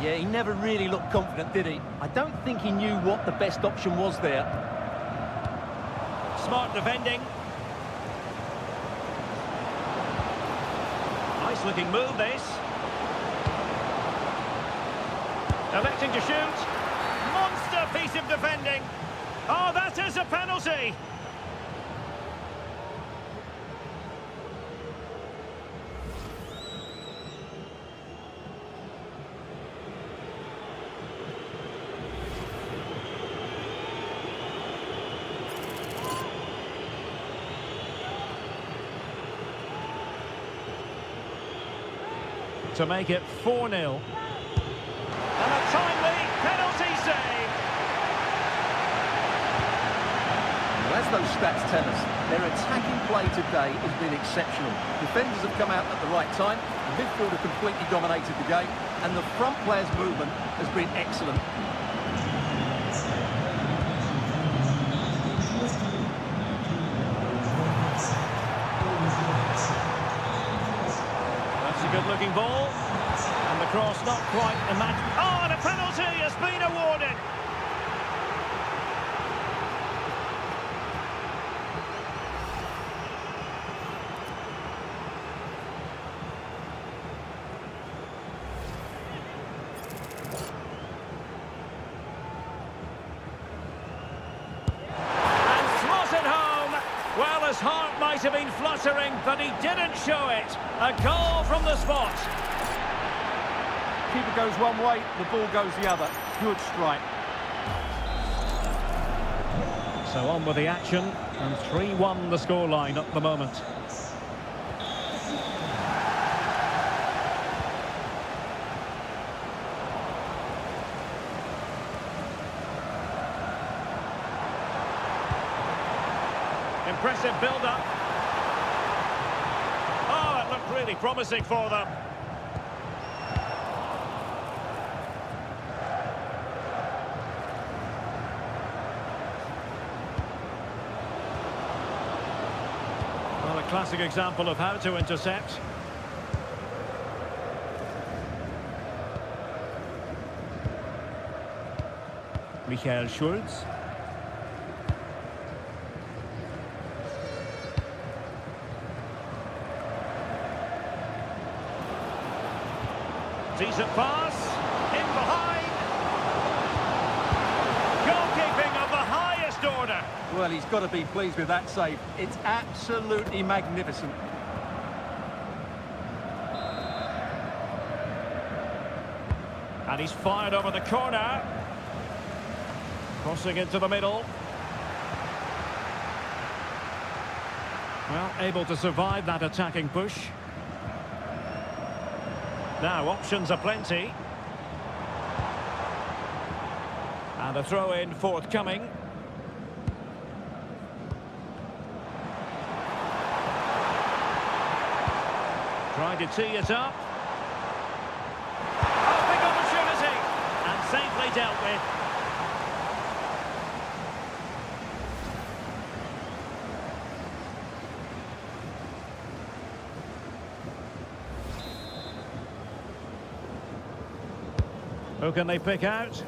Yeah, he never really looked confident, did he? I don't think he knew what the best option was there. Smart defending. Nice looking move, this. Electing to shoot. Monster piece of defending. Oh, that is a penalty. To make it 4-0. And a timely penalty save. Well, as those stats tell us, their attacking play today has been exceptional. Defenders have come out at the right time, the midfield have completely dominated the game, and the front players' movement has been excellent. Good-looking ball, and the cross not quite imagined. Oh, and a penalty has been awarded. And slotted home. Well, his heart might have been fluttering, but he didn't show it. A goal from the spot. Keeper goes one way, the ball goes the other. Good strike. So on with the action, and 3-1 the scoreline at the moment. Impressive build-up. Oh, it looked really promising for them. Well, a classic example of how to intercept. Michael Schulz. Decent pass, in behind. Goalkeeping of the highest order. Well, he's got to be pleased with that save. It's absolutely magnificent. And he's fired over the corner. Crossing into the middle. Well, able to survive that attacking push. Now, options are plenty. And a throw-in forthcoming. Trying to tee it up. Oh, big opportunity! And safely dealt with. Who can they pick out?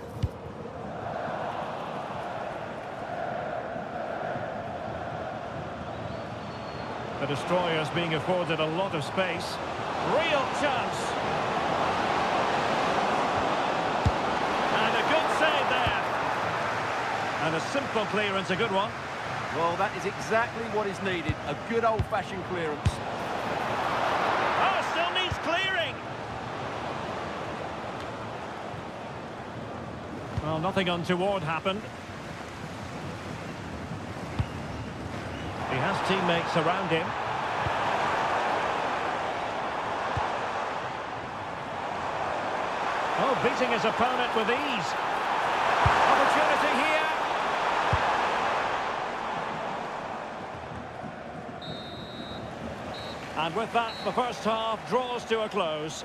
The destroyer's being afforded a lot of space. Real chance. And a good save there. And a simple clearance, a good one. Well, that is exactly what is needed. A good old-fashioned clearance. Oh, still needs clearing. Well, nothing untoward happened. He has teammates around him. Oh, beating his opponent with ease. Opportunity here. And with that, the first half draws to a close.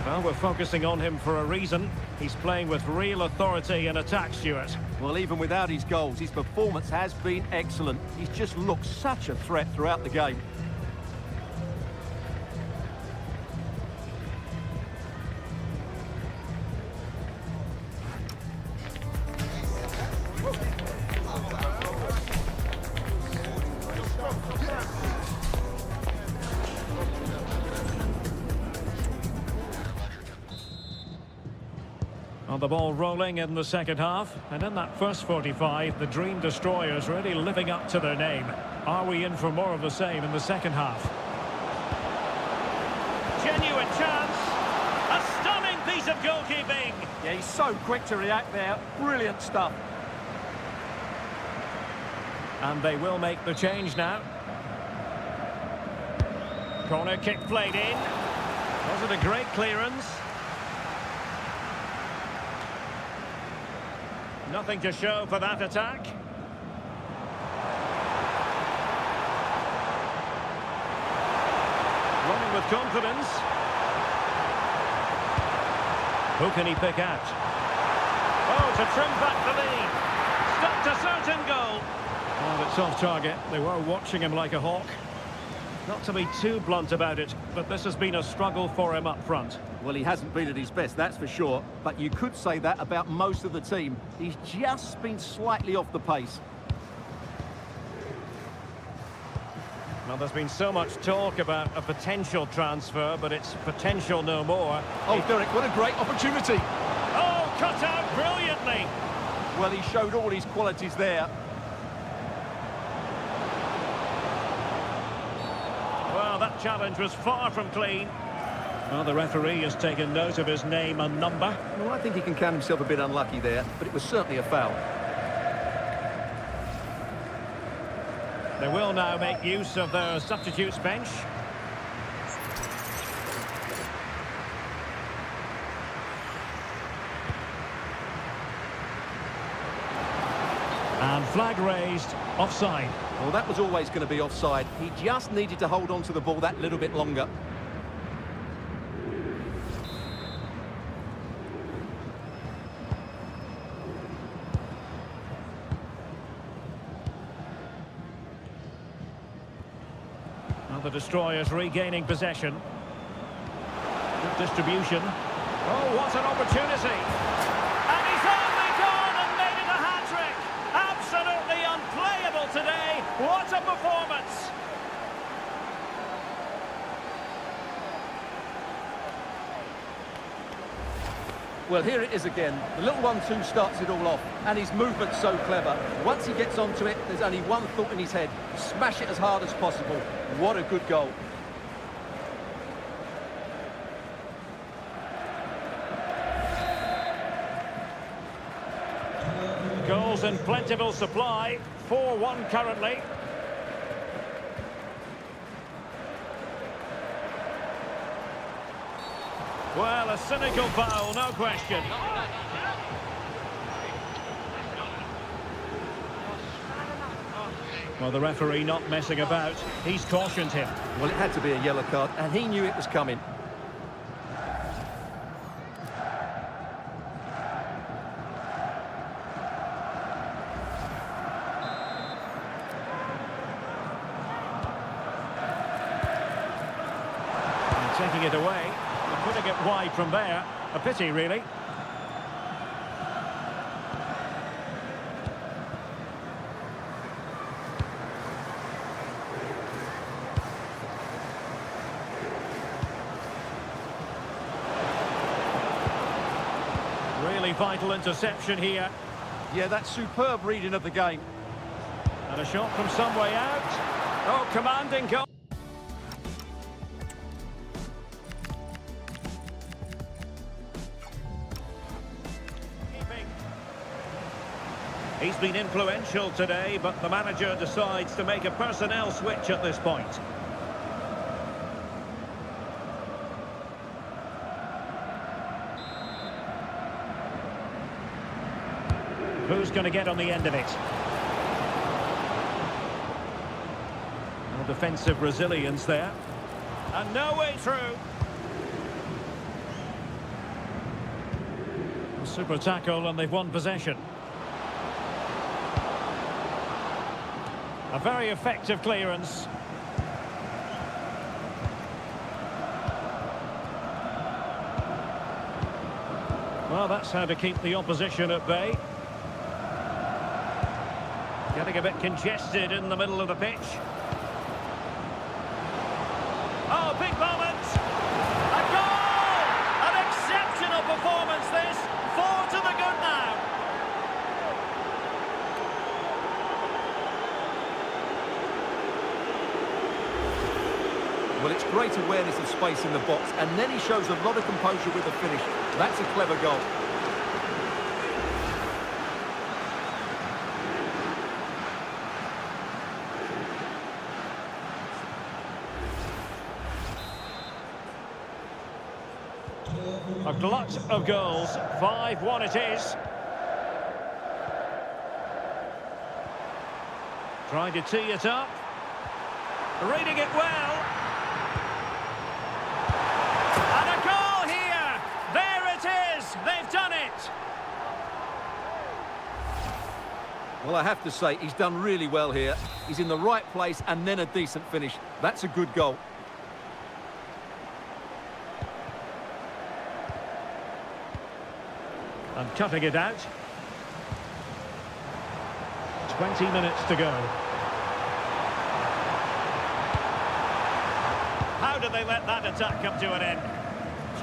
Well, we're focusing on him for a reason. He's playing with real authority in attack, Stuart. Well, even without his goals, his performance has been excellent. He's just looked such a threat throughout the game. Well, the ball rolling in the second half, and in that first 45, the Dream Destroyers really living up to their name. Are we in for more of the same in the second half? Genuine chance. A stunning piece of goalkeeping. Yeah, he's so quick to react there. Brilliant stuff. And they will make the change now. Corner kick played in. Was it a great clearance? Nothing to show for that attack. Running with confidence. Who can he pick out? Oh, to trim back the lead. Stopped a certain goal. Well, it's off target. They were watching him like a hawk. Not to be too blunt about it, but this has been a struggle for him up front. Well, he hasn't been at his best, that's for sure. But you could say that about most of the team. He's just been slightly off the pace. Well, there's been so much talk about a potential transfer, but it's potential no more. Oh, Derek, what a great opportunity. Oh, cut out brilliantly. Well, he showed all his qualities there. Well, that challenge was far from clean. Well, the referee has taken note of his name and number. Well, I think he can count himself a bit unlucky there, but it was certainly a foul. They will now make use of their substitutes bench. And flag raised, offside. Well, that was always going to be offside. He just needed to hold on to the ball that little bit longer. Well, the Destroyers regaining possession. Good distribution. Oh, what an opportunity! And he's only gone and made it a hat-trick! Absolutely unplayable today! What a performance! Well, here it is again. The little 1-2 starts it all off, and his movement's so clever. Once he gets onto it, there's only one thought in his head. Smash it as hard as possible. What a good goal. Goals in plentiful supply. 4-1 currently. Well, a cynical foul, no question. Well, the referee not messing about. He's cautioned him. Well, it had to be a yellow card, and he knew it was coming. And taking it away. Putting it wide from there. A pity, really. Really vital interception here. Yeah, that's superb reading of the game. And a shot from some way out. Oh, commanding goal. He's been influential today, but the manager decides to make a personnel switch at this point. Who's going to get on the end of it? Well, defensive resilience there. And no way through. A super tackle, and they've won possession. A very effective clearance. Well, that's how to keep the opposition at bay. Getting a bit congested in the middle of the pitch. Oh, big moment! A goal! An exceptional performance this! 4-2. great awareness of space in the box, and then he shows a lot of composure with the finish. That's a clever goal. A glut of goals. 5-1 it is. Trying to tee it up. Reading it well. And a goal here! There it is! They've done it! Well, I have to say, he's done really well here. He's in the right place and then a decent finish. That's a good goal. And cutting it out. 20 minutes to go. How did they let that attack come to an end?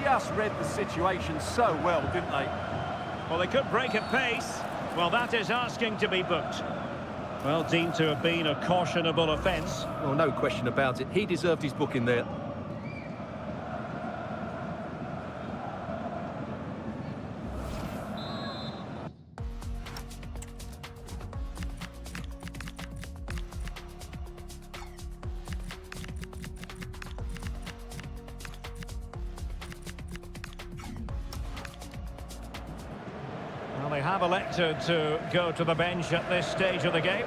Just read the situation so well, didn't they? Well, they could break at pace. Well, that is asking to be booked. Well, deemed to have been a cautionable offence. Well, no question about it. He deserved his booking there. Well, they have elected to go to the bench at this stage of the game.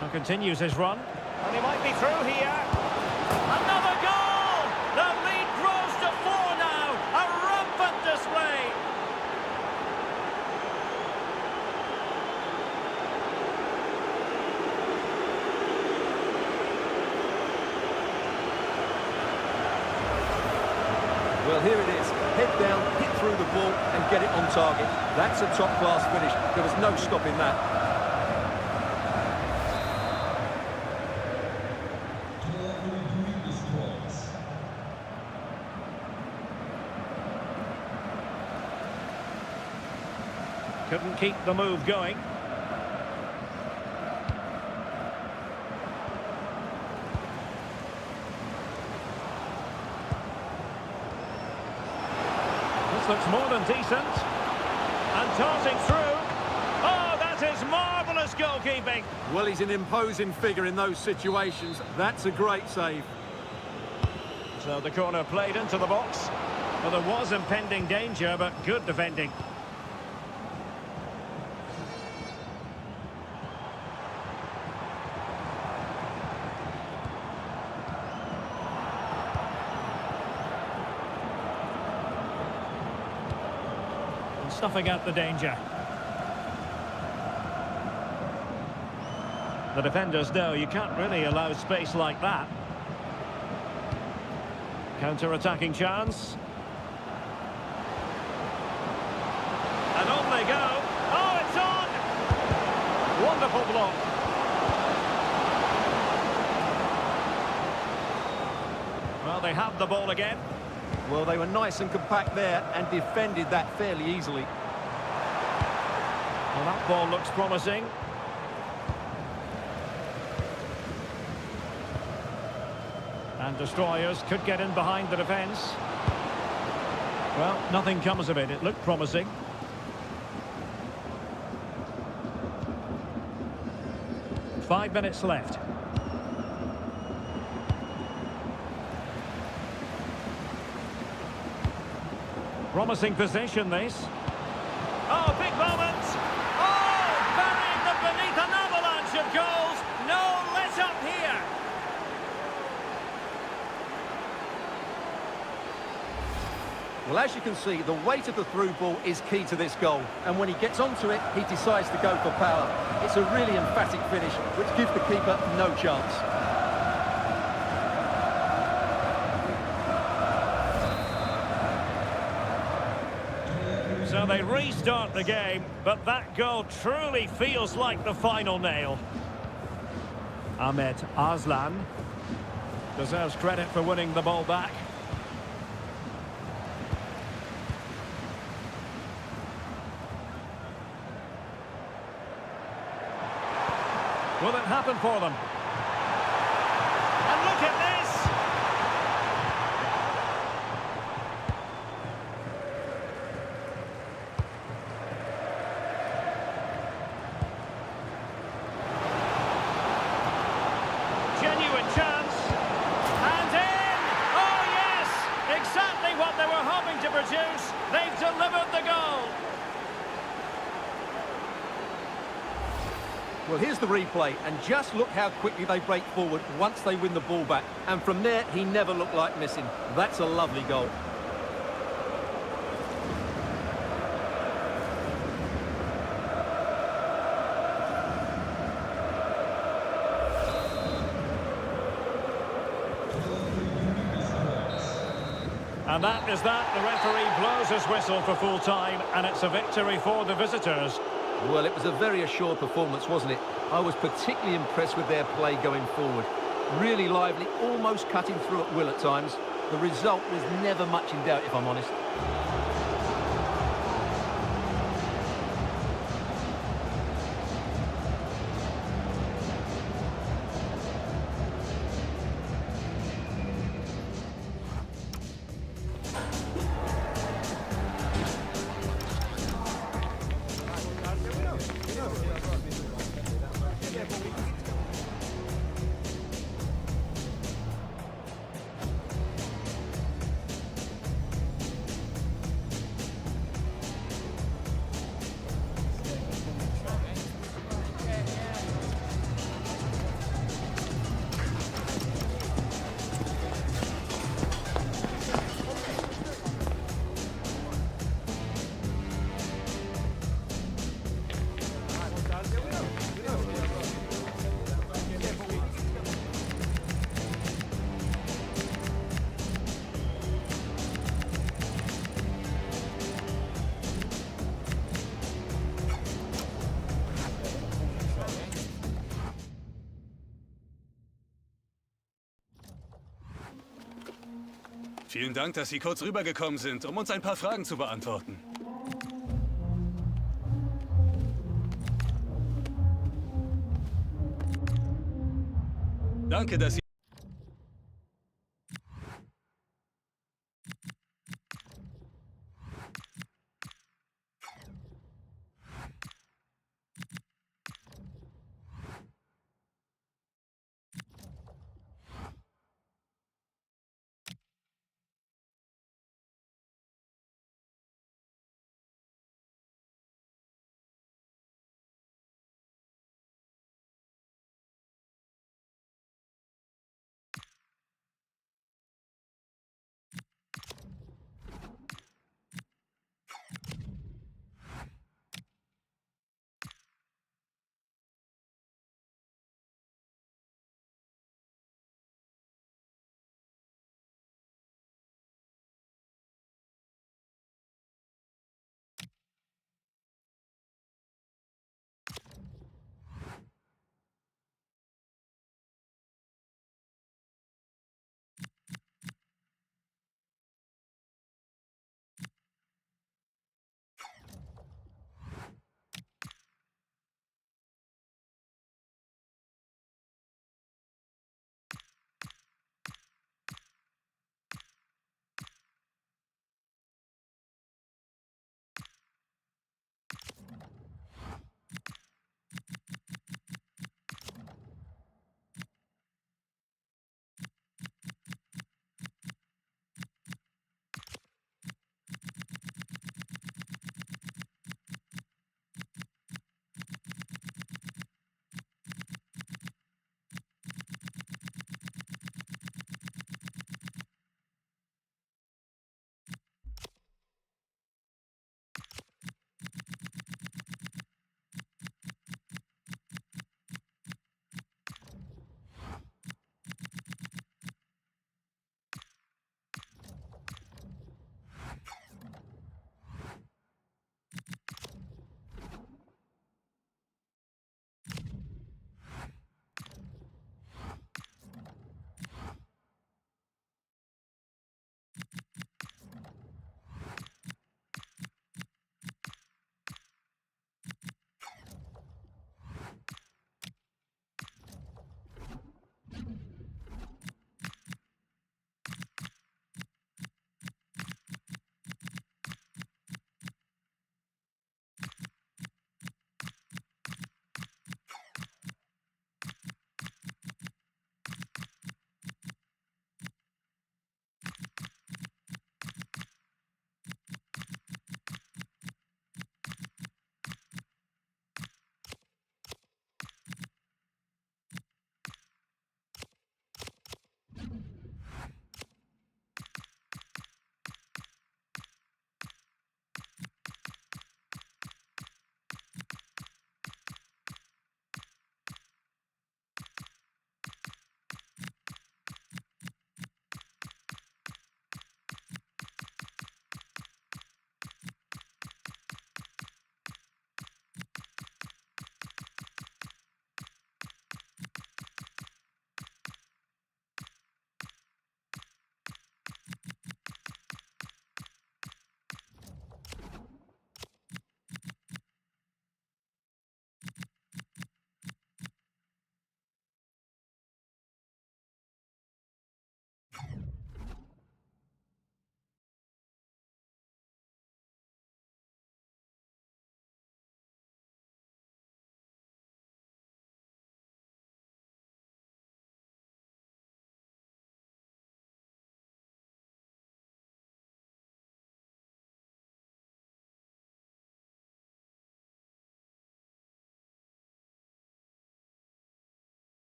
Now continues his run. And he might be through here. Another goal! The lead grows to 4 now. A rampant display. Well, here it is. Head down, hit through the ball and get it on target. That's a top-class finish. There was no stopping that. Couldn't keep the move going. This looks more than decent. And tossing through. Oh, that is marvellous goalkeeping. Well, he's an imposing figure in those situations. That's a great save. So the corner played into the box. Well, there was impending danger, but good defending. Snuffing out the danger. The defenders know you can't really allow space like that. Counter-attacking chance. And on they go. Oh, it's on! Wonderful block. Well, they have the ball again. Well, they were nice and compact there and defended that fairly easily. Well, that ball looks promising. And destroyers could get in behind the defence. Well, nothing comes of it. It looked promising. Five minutes left. Promising position, this. Oh, big moment! Oh, burying them beneath an avalanche of goals! No let-up here! Well, as you can see, the weight of the through ball is key to this goal. And when he gets onto it, he decides to go for power. It's a really emphatic finish, which gives the keeper no chance. So they restart the game, but that goal truly feels like the final nail. Ahmet Arslan deserves credit for winning the ball back. Will it happen for them? And look at this! Genuine chance. And in! Oh yes! Exactly what they were hoping to produce. They've delivered the goal. Well, here's the replay, and just look how quickly they break forward once they win the ball back. And from there, he never looked like missing. That's a lovely goal. And that is that. The referee blows his whistle for full time, and it's a victory for the visitors. Well, it was a very assured performance, wasn't it? I was particularly impressed with their play going forward. Really lively, almost cutting through at will at times. The result was never much in doubt, if I'm honest. Vielen Dank, dass Sie kurz rübergekommen sind, um uns ein paar Fragen zu beantworten. Danke, dass Sie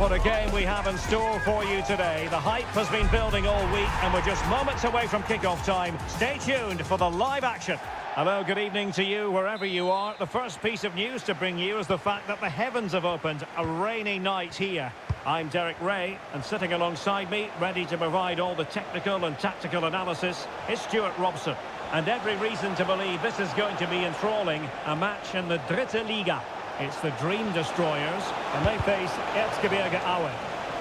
What a game we have in store for you today. The hype has been building all week and we're just moments away from kick-off time. Stay tuned for the live action. Hello, good evening to you wherever you are. The first piece of news to bring you is the fact that the heavens have opened. A rainy night here. I'm Derek Ray, and sitting alongside me, ready to provide all the technical and tactical analysis, is Stuart Robson. And every reason to believe this is going to be enthralling, a match in the Dritte Liga. It's the Dream Destroyers, and they face Erzgebirge Aue.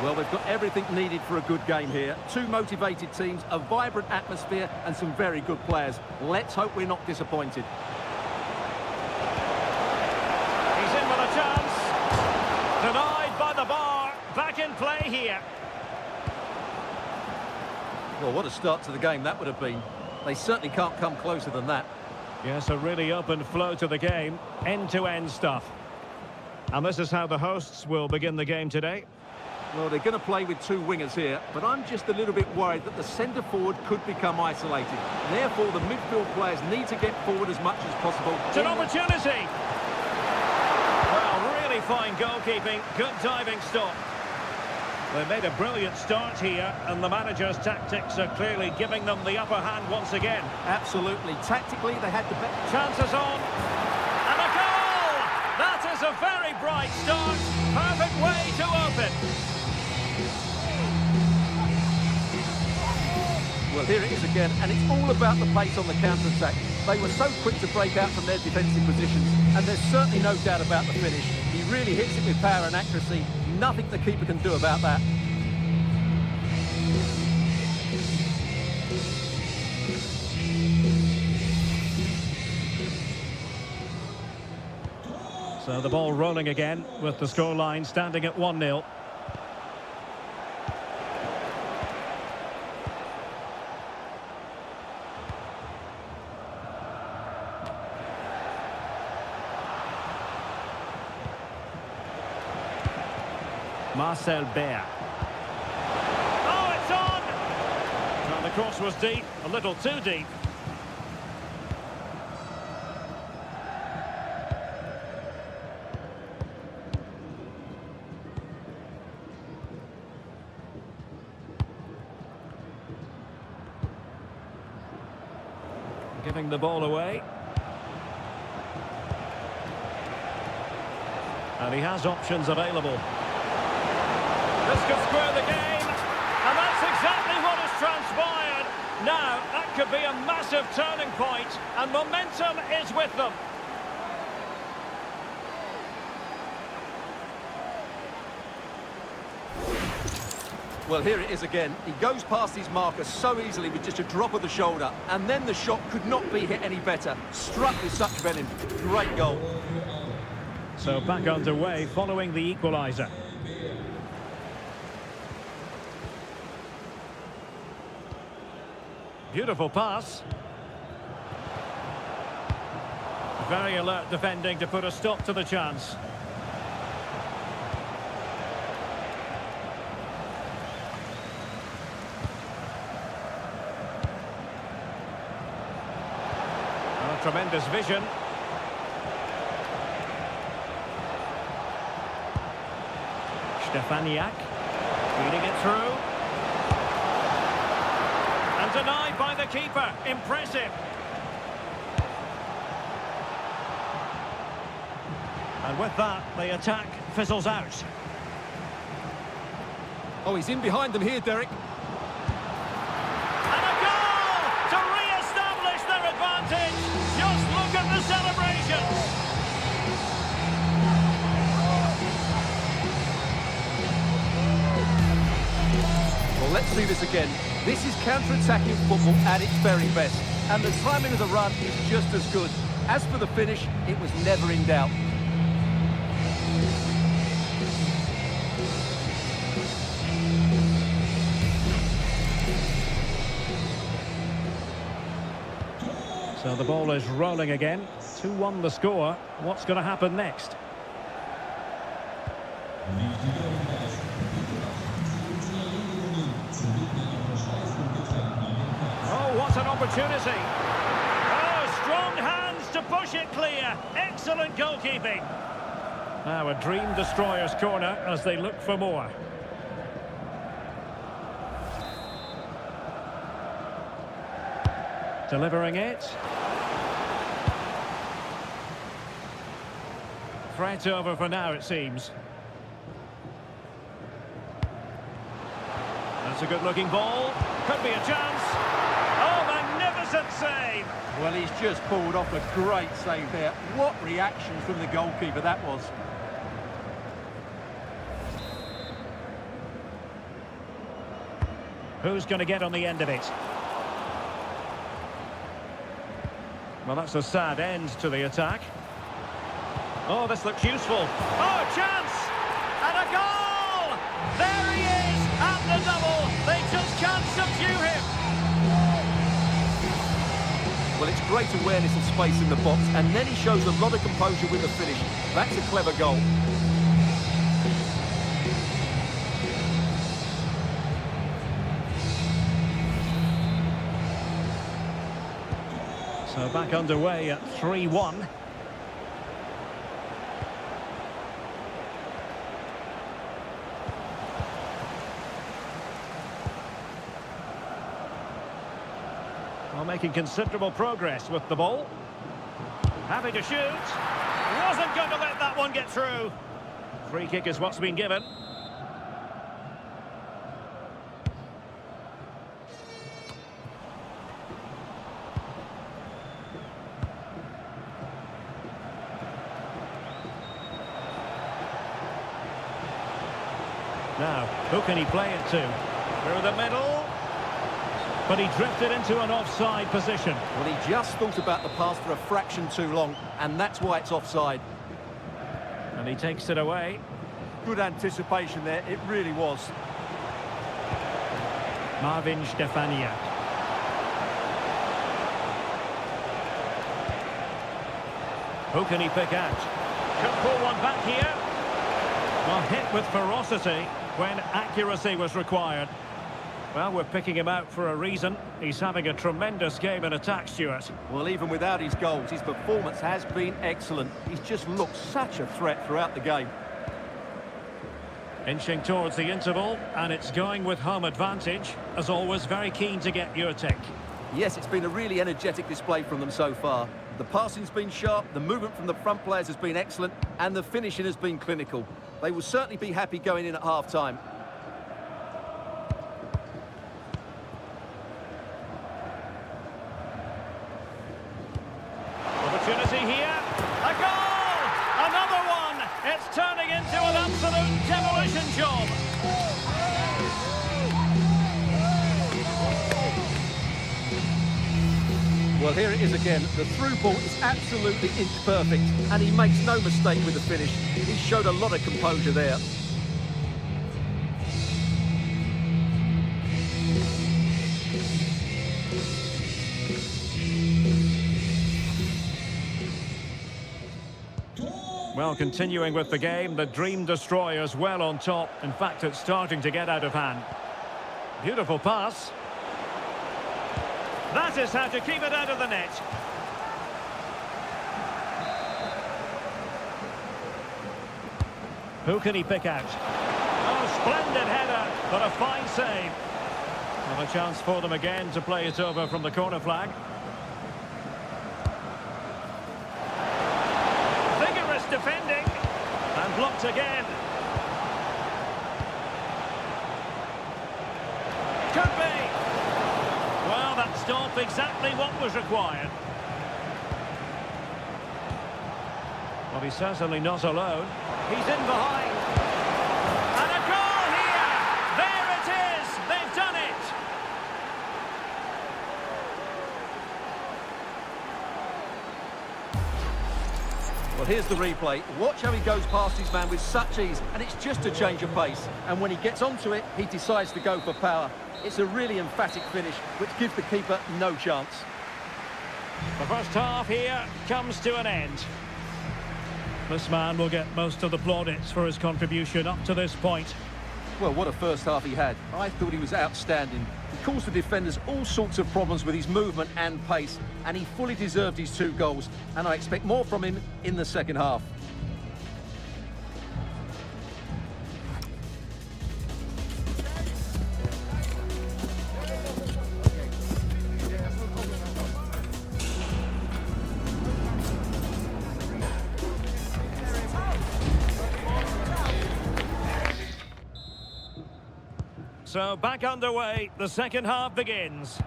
Well, they've got everything needed for a good game here. Two motivated teams, a vibrant atmosphere, and some very good players. Let's hope we're not disappointed. He's in with a chance. Denied by the bar. Back in play here. Well, what a start to the game that would have been. They certainly can't come closer than that. Yes, a really open flow to the game. End-to-end stuff. And this is how the hosts will begin the game today. Well, they're going to play with two wingers here, but I'm just a little bit worried that the centre-forward could become isolated. Therefore, the midfield players need to get forward as much as possible. It's an opportunity! Well, really fine goalkeeping. Good diving stop. They made a brilliant start here, and the manager's tactics are clearly giving them the upper hand once again. Absolutely. Tactically, they had the best. Chances on. And a goal! That is a very bright start. Perfect way to open. Well, here it is again, and it's all about the pace on the counter-attack. They were so quick to break out from their defensive positions, and there's certainly no doubt about the finish. He really hits it with power and accuracy. Nothing the keeper can do about that. So the ball rolling again with the scoreline standing at 1-0. Marcel Baer. Oh, it's on! Well, the cross was deep, a little too deep. Giving the ball away. And he has options available. This could square the game, and that's exactly what has transpired. Now, that could be a massive turning point, and momentum is with them. Well, here it is again. He goes past his marker so easily with just a drop of the shoulder, and then the shot could not be hit any better. Struck with such venom. Great goal. So back underway following the equaliser. Beautiful pass. Very alert defending to put a stop to the chance. Oh, tremendous vision. Stefaniak feeding it through. And denied by the keeper. Impressive. And with that, the attack fizzles out. Oh, he's in behind them here, Derek. And a goal to re-establish their advantage. Just look at the celebrations. Well, let's see this again. This is counter-attacking football at its very best. And the timing of the run is just as good. As for the finish, it was never in doubt. So the ball is rolling again. 2-1 the score. What's going to happen next? Oh, what an opportunity. Oh, strong hands to push it clear. Excellent goalkeeping. Now a dream destroyer's corner as they look for more. Delivering it. Threat over for now, it seems. That's a good-looking ball. Could be a chance. Oh, magnificent save! Well, he's just pulled off a great save there. What reaction from the goalkeeper that was. Who's going to get on the end of it? Well, that's a sad end to the attack. Oh, this looks useful. Oh, chance! And a goal! There he is at the double. They just can't subdue him. Well, it's great awareness of space in the box, and then he shows a lot of composure with the finish. That's a clever goal. So back underway at 3-1. Well, making considerable progress with the ball. Happy to shoot. Wasn't going to let that one get through. Free kick is what's been given. Now, who can he play it to? Through the middle. But he drifted into an offside position. Well, he just thought about the pass for a fraction too long, and that's why it's offside. And he takes it away. Good anticipation there, it really was. Marvin Stefaniak. Who can he pick out? Could pull one back here. Well, hit with ferocity when accuracy was required. Well, we're picking him out for a reason. He's having a tremendous game in attack, Stuart. Well, even without his goals, his performance has been excellent. He's just looked such a threat throughout the game. Inching towards the interval, and it's going with home advantage. As always, very keen to get your take. Yes, it's been a really energetic display from them so far. The passing's been sharp, the movement from the front players has been excellent, and the finishing has been clinical. They will certainly be happy going in at half-time. Opportunity here. A goal! Another one! It's turning into an absolute demolition job. Well, here it is again. The through ball is absolutely inch perfect, and he makes no mistake with the finish. He showed a lot of composure there. Well, continuing with the game, the Dream Destroyers well on top. In fact, it's starting to get out of hand. Beautiful pass. That is how to keep it out of the net. Who can he pick out? Oh, splendid header, but a fine save. Well, a chance for them again to play it over from the corner flag. Vigorous defending. And blocked again. Could be. Well, that stopped exactly what was required. Well, he's certainly not alone. He's in behind. And a goal here! There it is! They've done it! Well, here's the replay. Watch how he goes past his man with such ease, and it's just a change of pace. And when he gets onto it, he decides to go for power. It's a really emphatic finish, which gives the keeper no chance. The first half here comes to an end. This man will get most of the plaudits for his contribution up to this point. Well, what a first half he had. I thought he was outstanding. He caused the defenders all sorts of problems with his movement and pace, and he fully deserved his 2 goals, and I expect more from him in the second half. So back underway, the second half begins.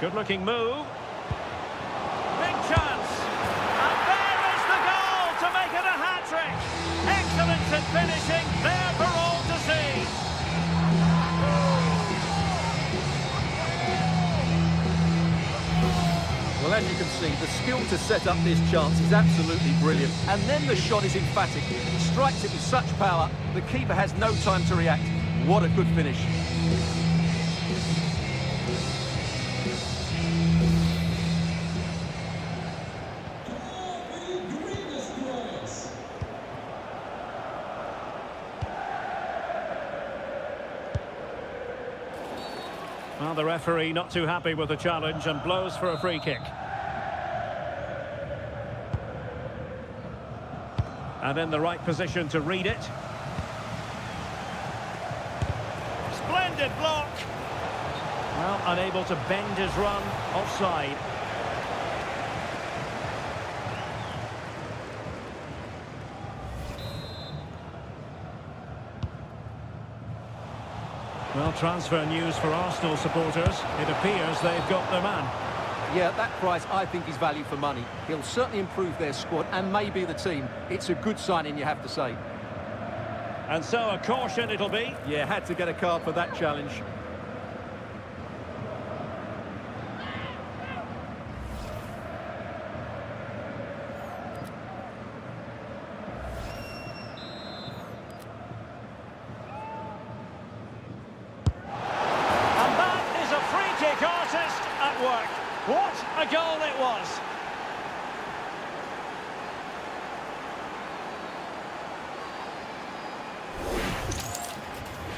Good looking move. Big chance. And there is the goal to make it a hat-trick. Excellence in finishing, there for all to see. Well, as you can see, the skill to set up this chance is absolutely brilliant. And then the shot is emphatic. He strikes it with such power, the keeper has no time to react. What a good finish. Well, the referee not too happy with the challenge and blows for a free kick. And in the right position to read it. Splendid block. Well, unable to bend his run, offside. Well, transfer news for Arsenal supporters. It appears they've got their man. Yeah, that price I think is value for money. He'll certainly improve their squad and maybe the team. It's a good signing, you have to say. And so a caution it'll be. Yeah, had to get a card for that challenge. Artist at work. What a goal it was.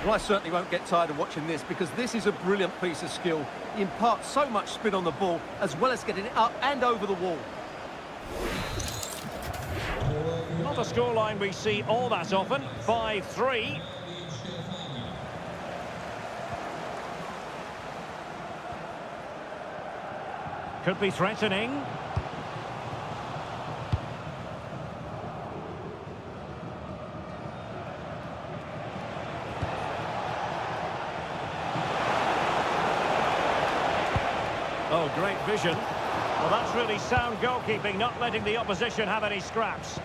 Well, I certainly won't get tired of watching this because this is a brilliant piece of skill. He imparts so much spin on the ball as well as getting it up and over the wall. Not a scoreline we see all that often. 5-3. Could be threatening. Oh, great vision. Well, that's really sound goalkeeping, not letting the opposition have any scraps.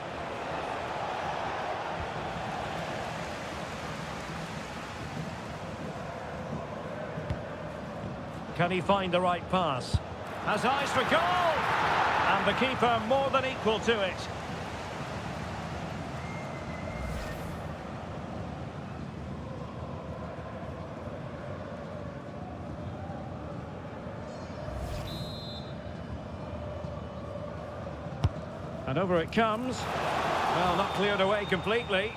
Can he find the right pass? Has eyes for goal! And the keeper more than equal to it. And over it comes. Well, not cleared away completely.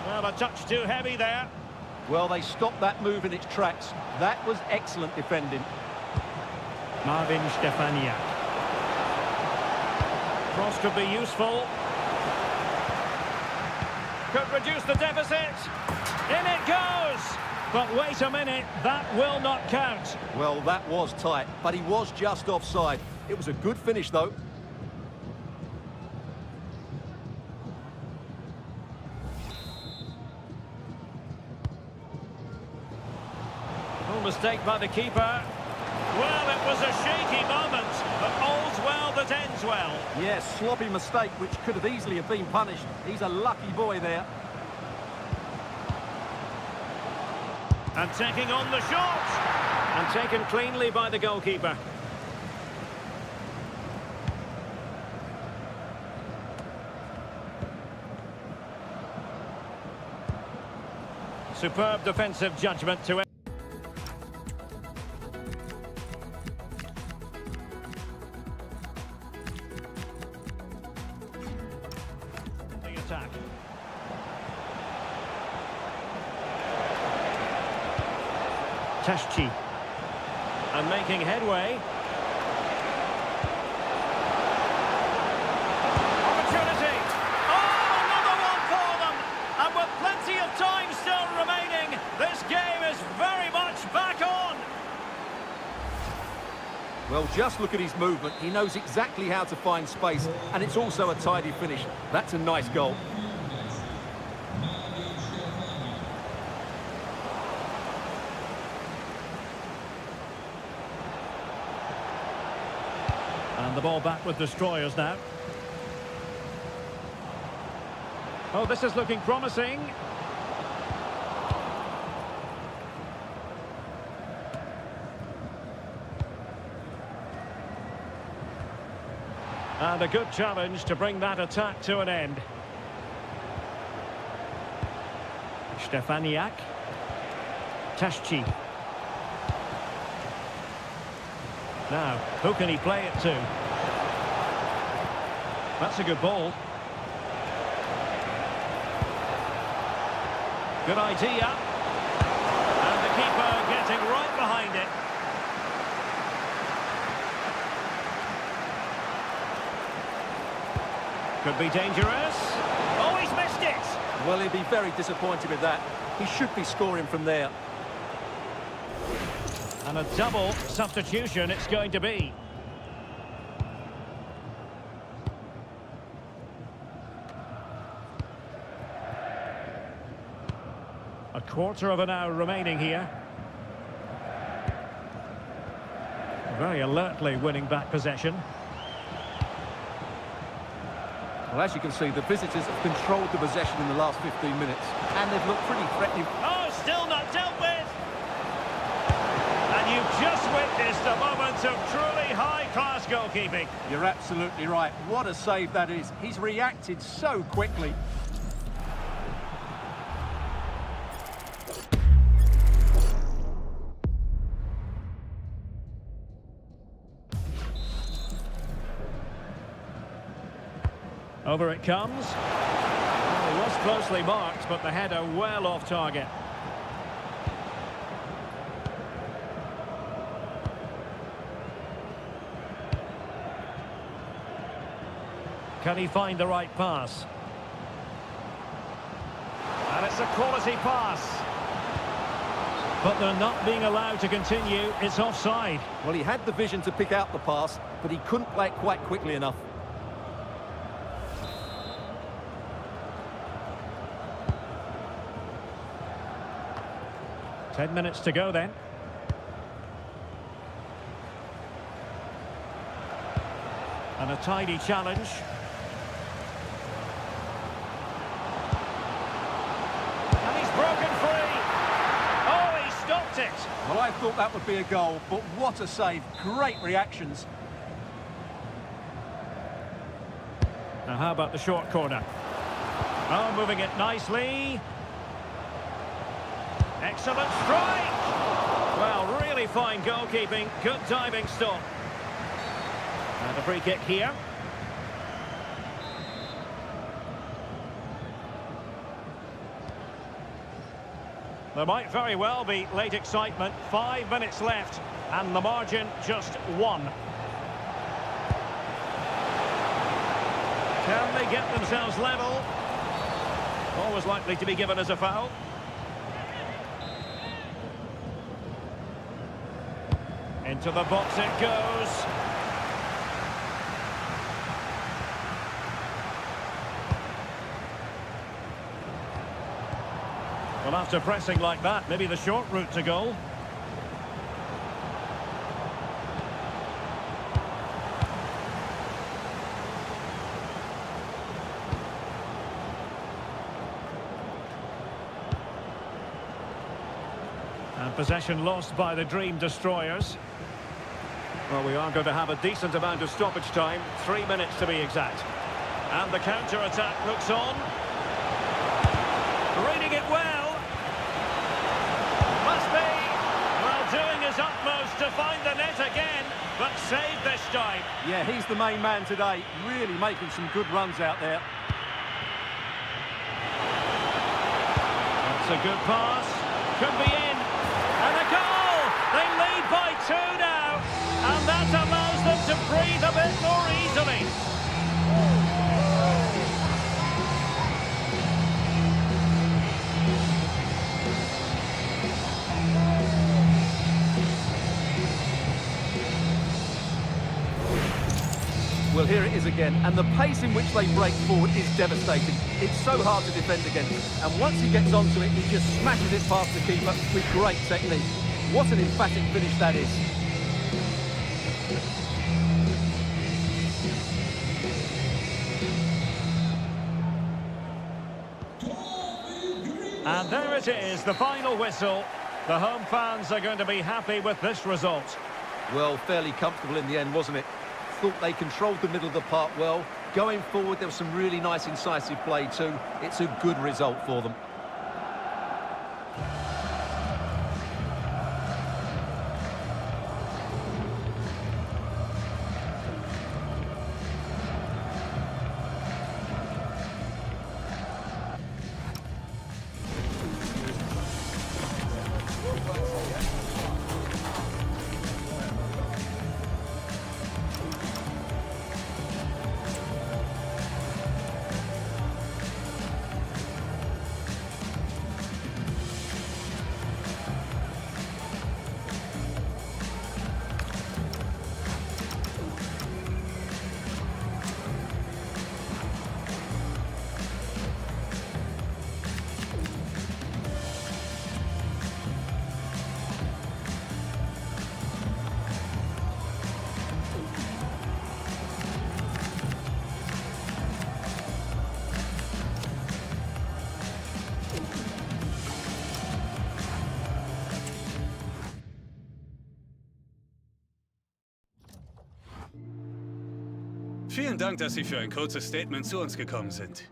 Well, a touch too heavy there. Well, they stopped that move in its tracks. That was excellent defending. Marvin Stefaniak. Cross could be useful. Could reduce the deficit. In it goes! But wait a minute, that will not count. Well, that was tight, but he was just offside. It was a good finish, though. Mistake by the keeper. Well, it was a shaky moment, but all's well that ends well. Yes, sloppy mistake, which could have easily have been punished. He's a lucky boy there. And taking on the shot. And taken cleanly by the goalkeeper. Superb defensive judgment to attack. Tashchi. And making headway. Opportunity. Oh, another one for them. And with plenty of time still remaining, this game is very much back on. Well, Just look at his movement. He knows exactly how to find space, and it's also a tidy finish. That's a nice goal. And the ball back with Destroyers now. Oh, this is looking promising. And a good challenge to bring that attack to an end. Stefaniak. Tashchi. Now, who can he play it to? That's a good ball. Good idea. And the keeper getting right behind it. Could be dangerous. Oh, he's missed it! Well, he'd be very disappointed with that. He should be scoring from there. And a double substitution it's going to be. A quarter of an hour remaining here. Very alertly winning back possession. Well, as you can see, the visitors have controlled the possession in the last 15 minutes, and they've looked pretty threatening. Oh, still not dealt with! And you've just witnessed a moment of truly high-class goalkeeping. You're absolutely right. What a save that is. He's reacted so quickly. Over it comes. Well, he was closely marked, but the header well off target. Can he find the right pass? And it's a quality pass. But they're not being allowed to continue. It's offside. Well, he had the vision to pick out the pass, but he couldn't play it quite quickly enough. Ten minutes to go then. And a tidy challenge. And he's broken free. Oh, he stopped it. Well, I thought that would be a goal, but what a save. Great reactions. Now, how about the short corner? Oh, moving it nicely. Excellent strike! Well, really fine goalkeeping, good diving stop. And a free kick here. There might very well be late excitement. 5 minutes left, and the margin just 1. Can they get themselves level? Always likely to be given as a foul. Into the box it goes. Well, after pressing like that, maybe the short route to goal. And possession lost by the Dream Destroyers. Well, we are going to have a decent amount of stoppage time, 3 minutes to be exact. And the counter-attack looks on. Reading it well. Must be. Well, doing his utmost to find the net again, but saved this time. Yeah, he's the main man today, really making some good runs out there. That's a good pass. Could be in. And a goal! They lead by 2 now. And that allows them to breathe a bit more easily. here it is again, and the pace in which they break forward is devastating. It's so hard to defend against, and once he gets onto it, he just smashes it past the keeper with great technique. What an emphatic finish that is. And there it is, the final whistle. The home fans are going to be happy with this result. Well, fairly comfortable in the end, wasn't it? Thought they controlled the middle of the park well. Going forward, there was some really nice incisive play too. It's a good result for them. Vielen Dank, dass Sie für ein kurzes Statement zu uns gekommen sind.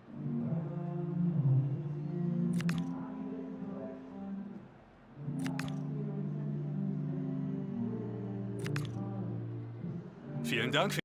Vielen Dank für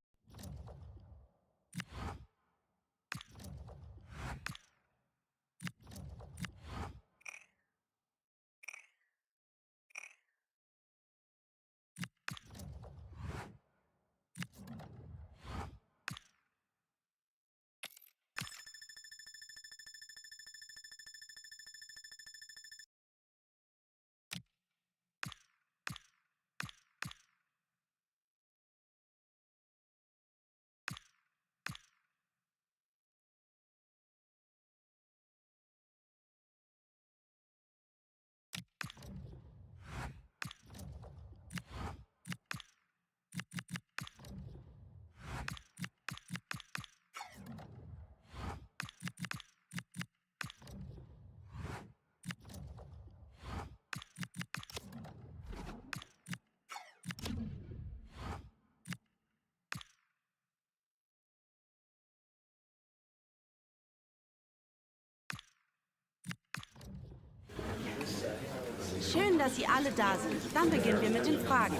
Schön, dass Sie alle da sind. Dann beginnen wir mit den Fragen.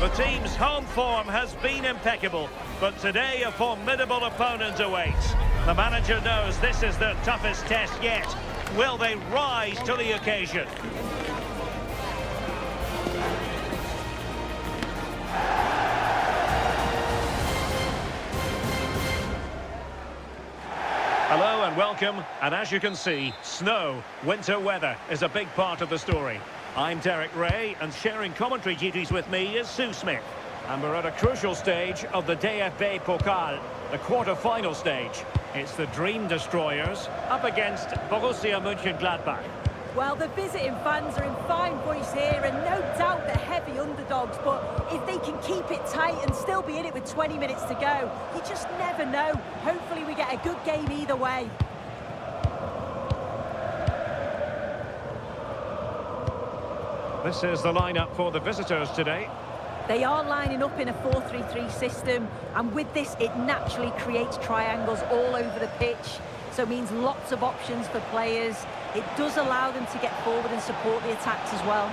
The team's home form has been impeccable, but today a formidable opponent awaits. The manager knows this is their toughest test yet. Will they rise to the occasion? Hello and welcome, and as you can see, snow, winter weather is a big part of the story. I'm Derek Ray, and sharing commentary duties with me is Sue Smith. And we're at a crucial stage of the DFB Pokal, the quarter-final stage. It's the Dream Destroyers up against Borussia Mönchengladbach. Well, the visiting fans are in fine voice here, and no doubt they're heavy underdogs, but if they can keep it tight and still be in it with 20 minutes to go, you just never know. Hopefully we get a good game either way. This is the lineup for the visitors today. They are lining up in a 4-3-3 system, and with this it naturally creates triangles all over the pitch, so it means lots of options for players. It does allow them to get forward and support the attacks as well.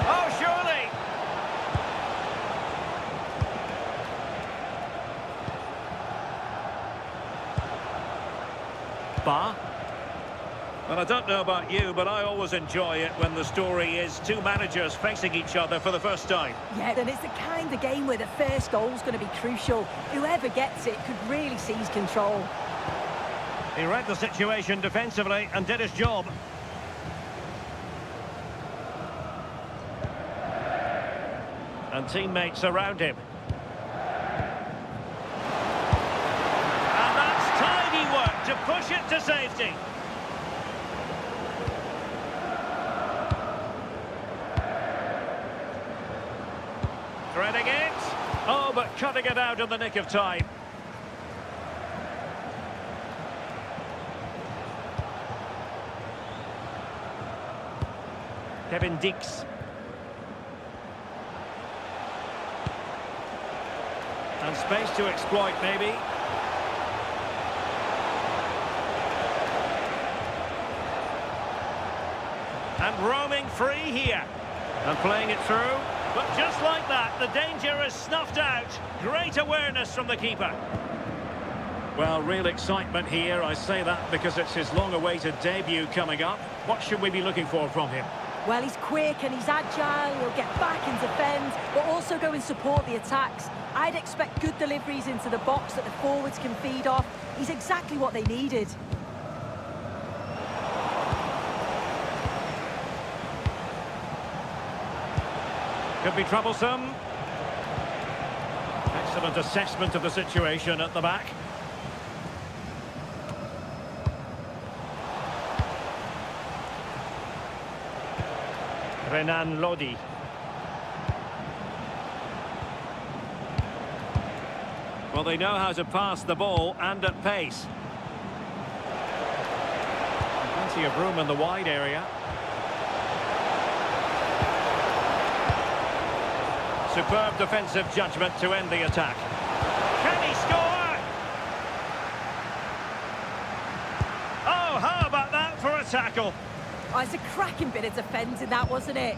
Oh, surely! Ba. Well, I don't know about you, but I always enjoy it when the story is two managers facing each other for the first time. Yeah, then it's the kind of game where the first goal's going to be crucial. Whoever gets it could really seize control. He read the situation defensively and did his job. And teammates around him. And that's tidy work to push it to safety. Threading it. Oh, but cutting it out in the nick of time. Kevin Dix. And space to exploit, maybe. And roaming free here. And playing it through. But just like that, the danger is snuffed out. Great awareness from the keeper. Well, real excitement here. I say that because it's his long-awaited debut coming up. What should we be looking for from him? Well, he's quick and he's agile. He'll get back and defend, but also go and support the attacks. I'd expect good deliveries into the box that the forwards can feed off. He's exactly what they needed. Could be troublesome. Excellent assessment of the situation at the back. Renan Lodi. Well, they know how to pass the ball and at pace. Plenty of room in the wide area. Superb defensive judgment to end the attack. Can he score? Oh, how about that for a tackle? Oh, it's a cracking bit of defending, that, wasn't it?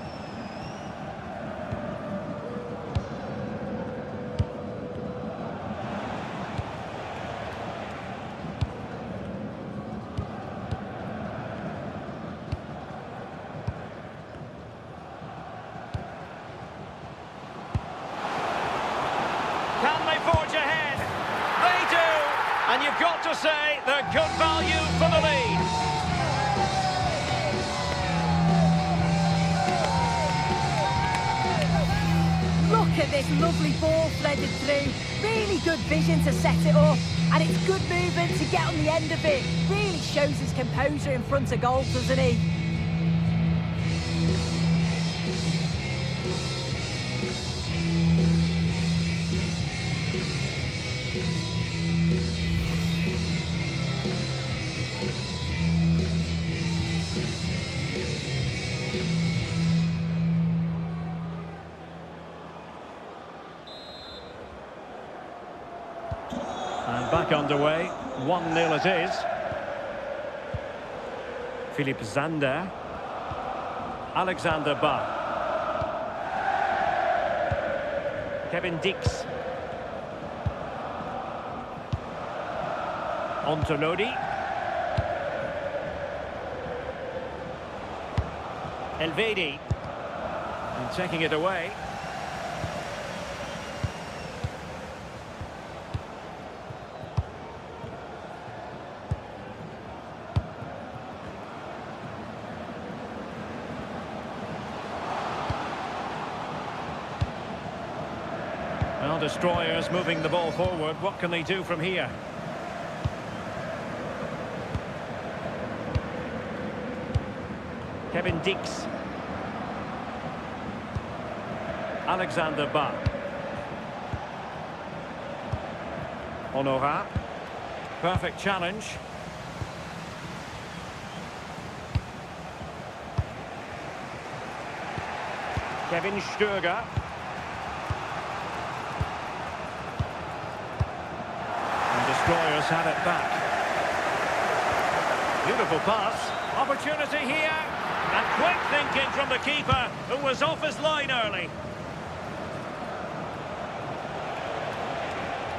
Can they forge ahead? They do! And you've got to say they're good value for the lead. Look at this lovely ball threaded through. Really good vision to set it up. And it's good movement to get on the end of it. Really shows his composure in front of goal, doesn't he? And back underway, 1-0 it is. Philipp Zander. Alexander Ba. Kevin Dix. On to Lodi. Elvedi. And taking it away. Well, destroyers moving the ball forward. What can they do from here? Kevin Dix. Alexander Ba. Honorat. Perfect challenge. Kevin Stöger. And destroyers had it back. Beautiful pass. Opportunity here. And quick thinking from the keeper, who was off his line early.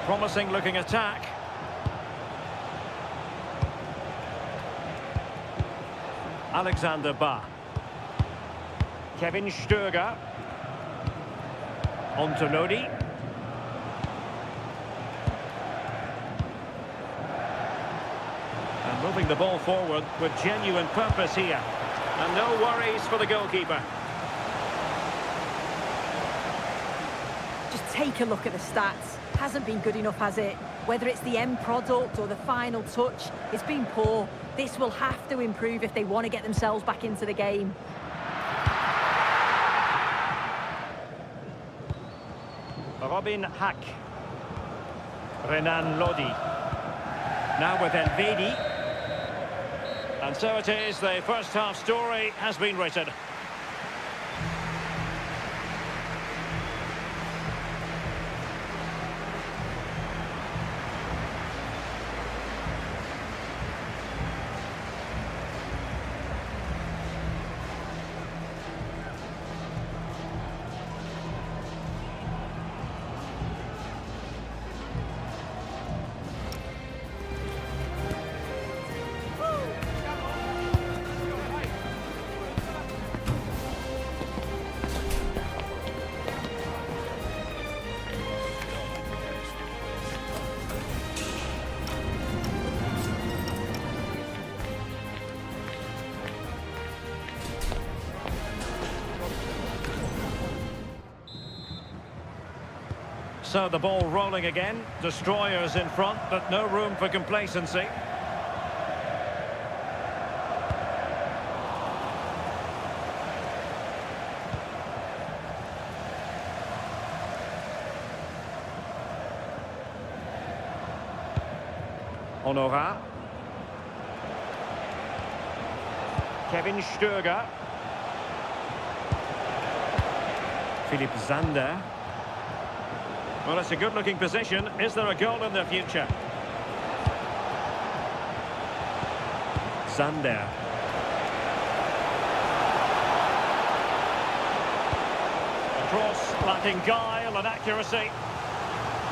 Promising looking attack. Alexander Ba. Kevin Stöger. On to Lodi. And moving the ball forward with genuine purpose here. And no worries for the goalkeeper. Just take a look at the stats. Hasn't been good enough, has it? Whether it's the end product or the final touch, it's been poor. This will have to improve if they want to get themselves back into the game. Robin Hack. Renan Lodi. Now with Elvedi. And so it is, the first half story has been written. So the ball rolling again. Destroyers in front, but no room for complacency. Honorat. Kevin Stöger. Philipp Zander. Well, it's a good-looking position. Is there a goal in the future? Zander. A cross lacking guile and accuracy.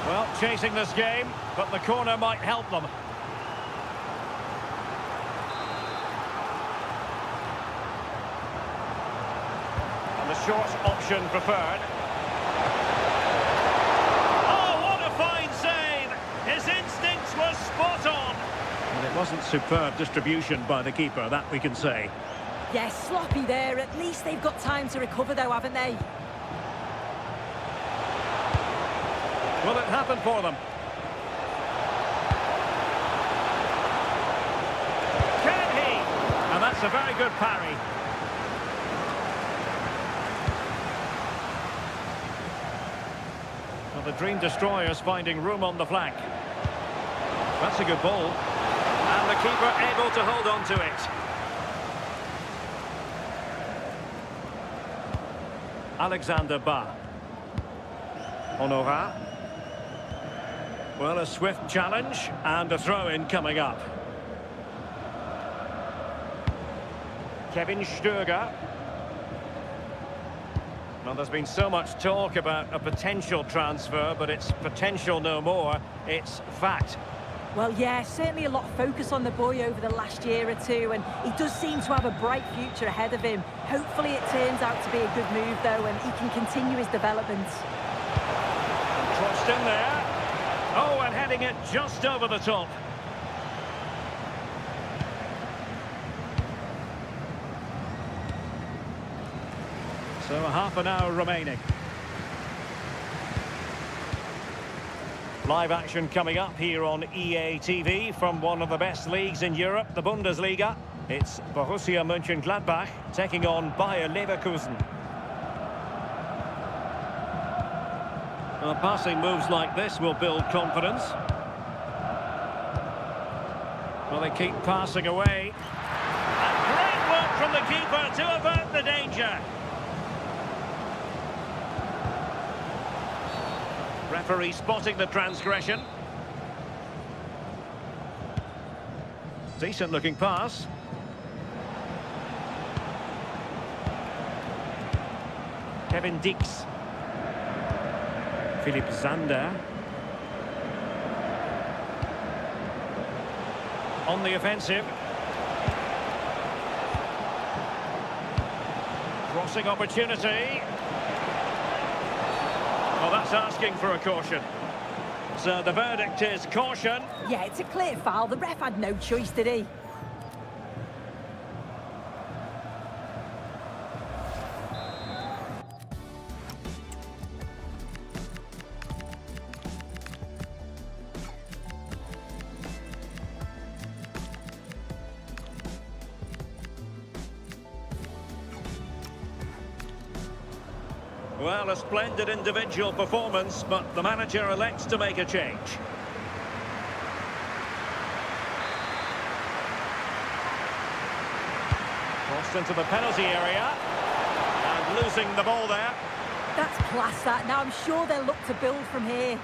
Well, chasing this game, but the corner might help them. And the short option preferred. It wasn't superb distribution by the keeper, that we can say. Yes, sloppy there. At least they've got time to recover though, haven't they? Will it happen for them? Can he? And that's a very good parry. Well, the Dream Destroyers finding room on the flank. That's a good ball. And the keeper able to hold on to it. Alexander Ba. Honorat. Well, a swift challenge and a throw-in coming up. Kevin Stöger. Well, there's been so much talk about a potential transfer, but it's potential no more. It's fact. Well, yeah, certainly a lot of focus on the boy over the last year or two, and he does seem to have a bright future ahead of him. Hopefully it turns out to be a good move, though, and he can continue his development. Crossed in there. Oh, and heading it just over the top. So half an hour remaining. Live action coming up here on EA TV from one of the best leagues in Europe, the Bundesliga. It's Borussia Mönchengladbach taking on Bayer Leverkusen. Well, passing moves like this will build confidence. Well, they keep passing away. And great work from the keeper to avert the danger. Referee spotting the transgression. Decent looking pass. Kevin Dix. Philipp Zander. On the offensive. Crossing opportunity. Well, that's asking for a caution. So the verdict is caution. Yeah, it's a clear foul. The ref had no choice, did he? Well, a splendid individual performance, but the manager elects to make a change. Crossed into the penalty area. And losing the ball there. That's class, that. Now I'm sure they'll look to build from here.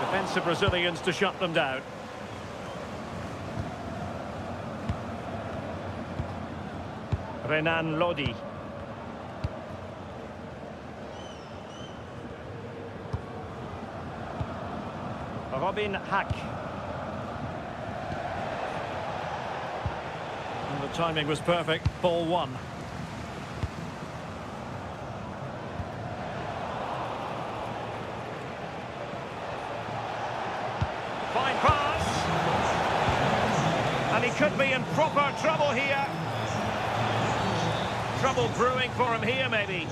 Defensive Brazilians to shut them down. Renan Lodi. Robin Hack. And the timing was perfect. Ball one. Fine pass. And he could be in proper trouble here. Trouble brewing for him here, maybe.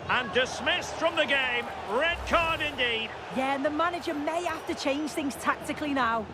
And dismissed from the game. Red card indeed. Yeah, and the manager may have to change things tactically now.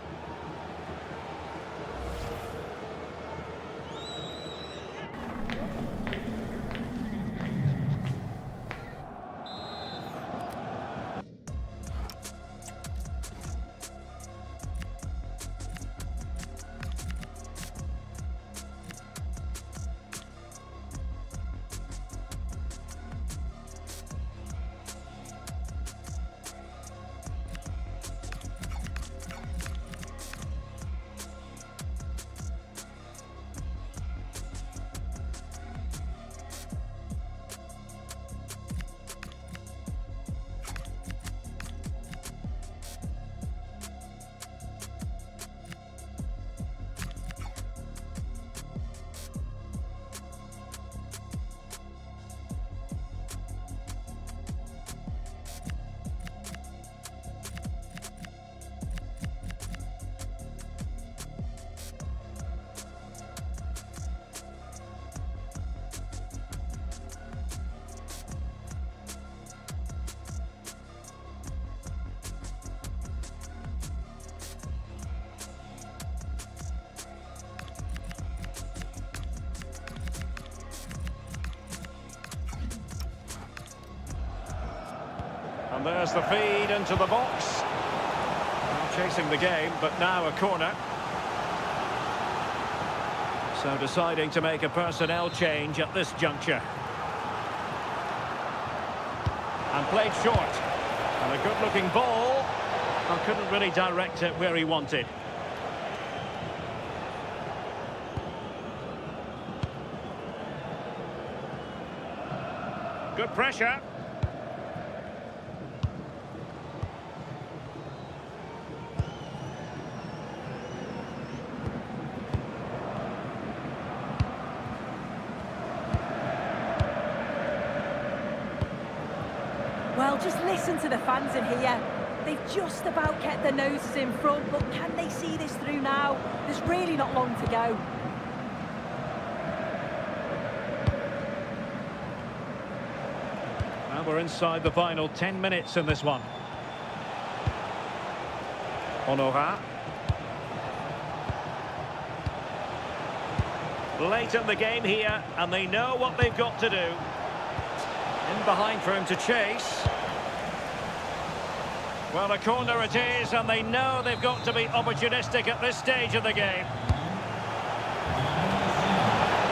And there's the feed into the box. Well, chasing the game, but now a corner. So deciding to make a personnel change at this juncture. And played short. And a good-looking ball. Well, couldn't really direct it where he wanted. Good pressure. Well, just listen to the fans in here. They've just about kept their noses in front, but can they see this through now? There's really not long to go. Now we're inside the final 10 minutes in this one. Honora. Late in the game here, and they know what they've got to do. In behind for him to chase. Well, a corner it is, and they know they've got to be opportunistic at this stage of the game.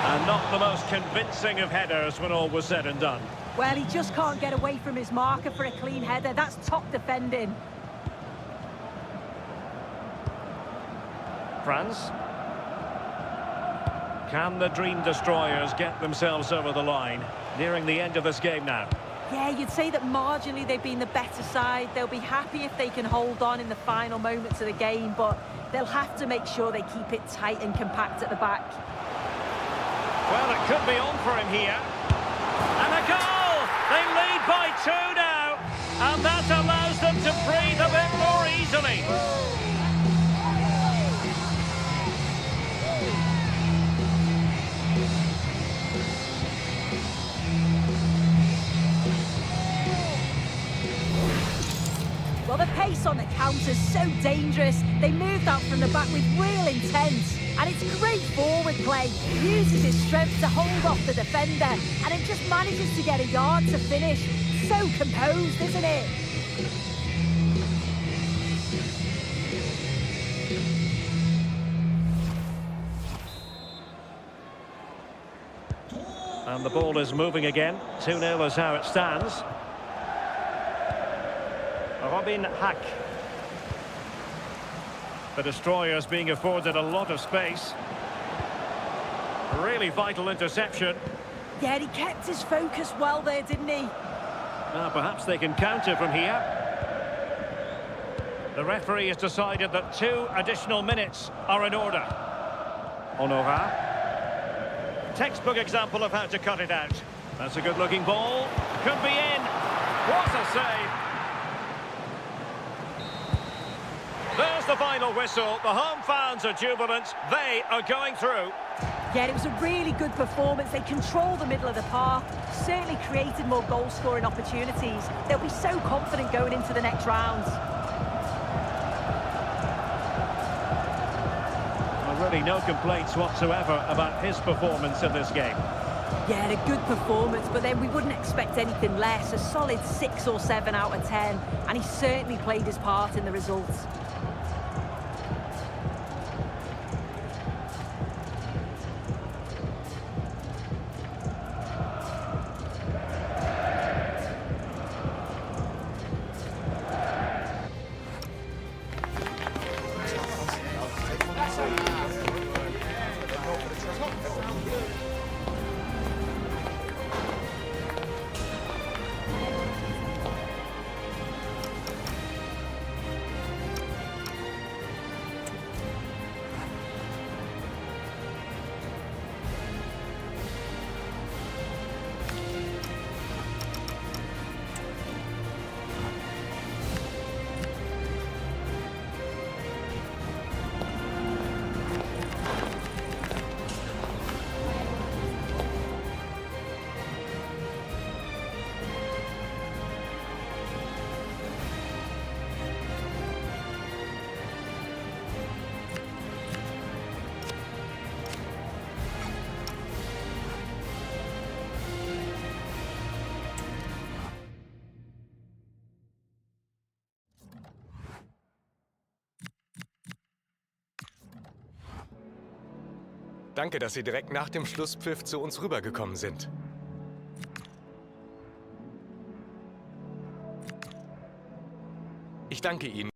And not the most convincing of headers when all was said and done. Well, he just can't get away from his marker for a clean header. That's top defending. France. Can the Dream Destroyers get themselves over the line? Nearing the end of this game now. Yeah, you'd say that marginally they've been the better side. They'll be happy if they can hold on in the final moments of the game, but they'll have to make sure they keep it tight and compact at the back. Well, it could be on for him here. And a goal! They lead by 2 now, and that allows them to breathe a bit more easily. Well, the pace on the counter's so dangerous. They moved out from the back with real intent. And it's great forward play. He uses his strength to hold off the defender. And it just manages to get a yard to finish. So composed, isn't it? And the ball is moving again. 2-0 is how it stands. Robin Hack. The Destroyers being afforded a lot of space. Really vital interception. Yeah, he kept his focus well there, didn't he? Now perhaps they can counter from here. The referee has decided that 2 additional minutes are in order. Honora. Textbook example of how to cut it out. That's a good-looking ball. Could be in. What a save. There's the final whistle. The home fans are jubilant. They are going through. Yeah, it was a really good performance. They controlled the middle of the park, certainly created more goal-scoring opportunities. They'll be so confident going into the next round. Well, really no complaints whatsoever about his performance in this game. Yeah, a good performance, but then we wouldn't expect anything less. A solid 6 or 7 out of 10, and he certainly played his part in the results. Danke, dass Sie direkt nach dem Schlusspfiff zu uns rübergekommen sind. Ich danke Ihnen.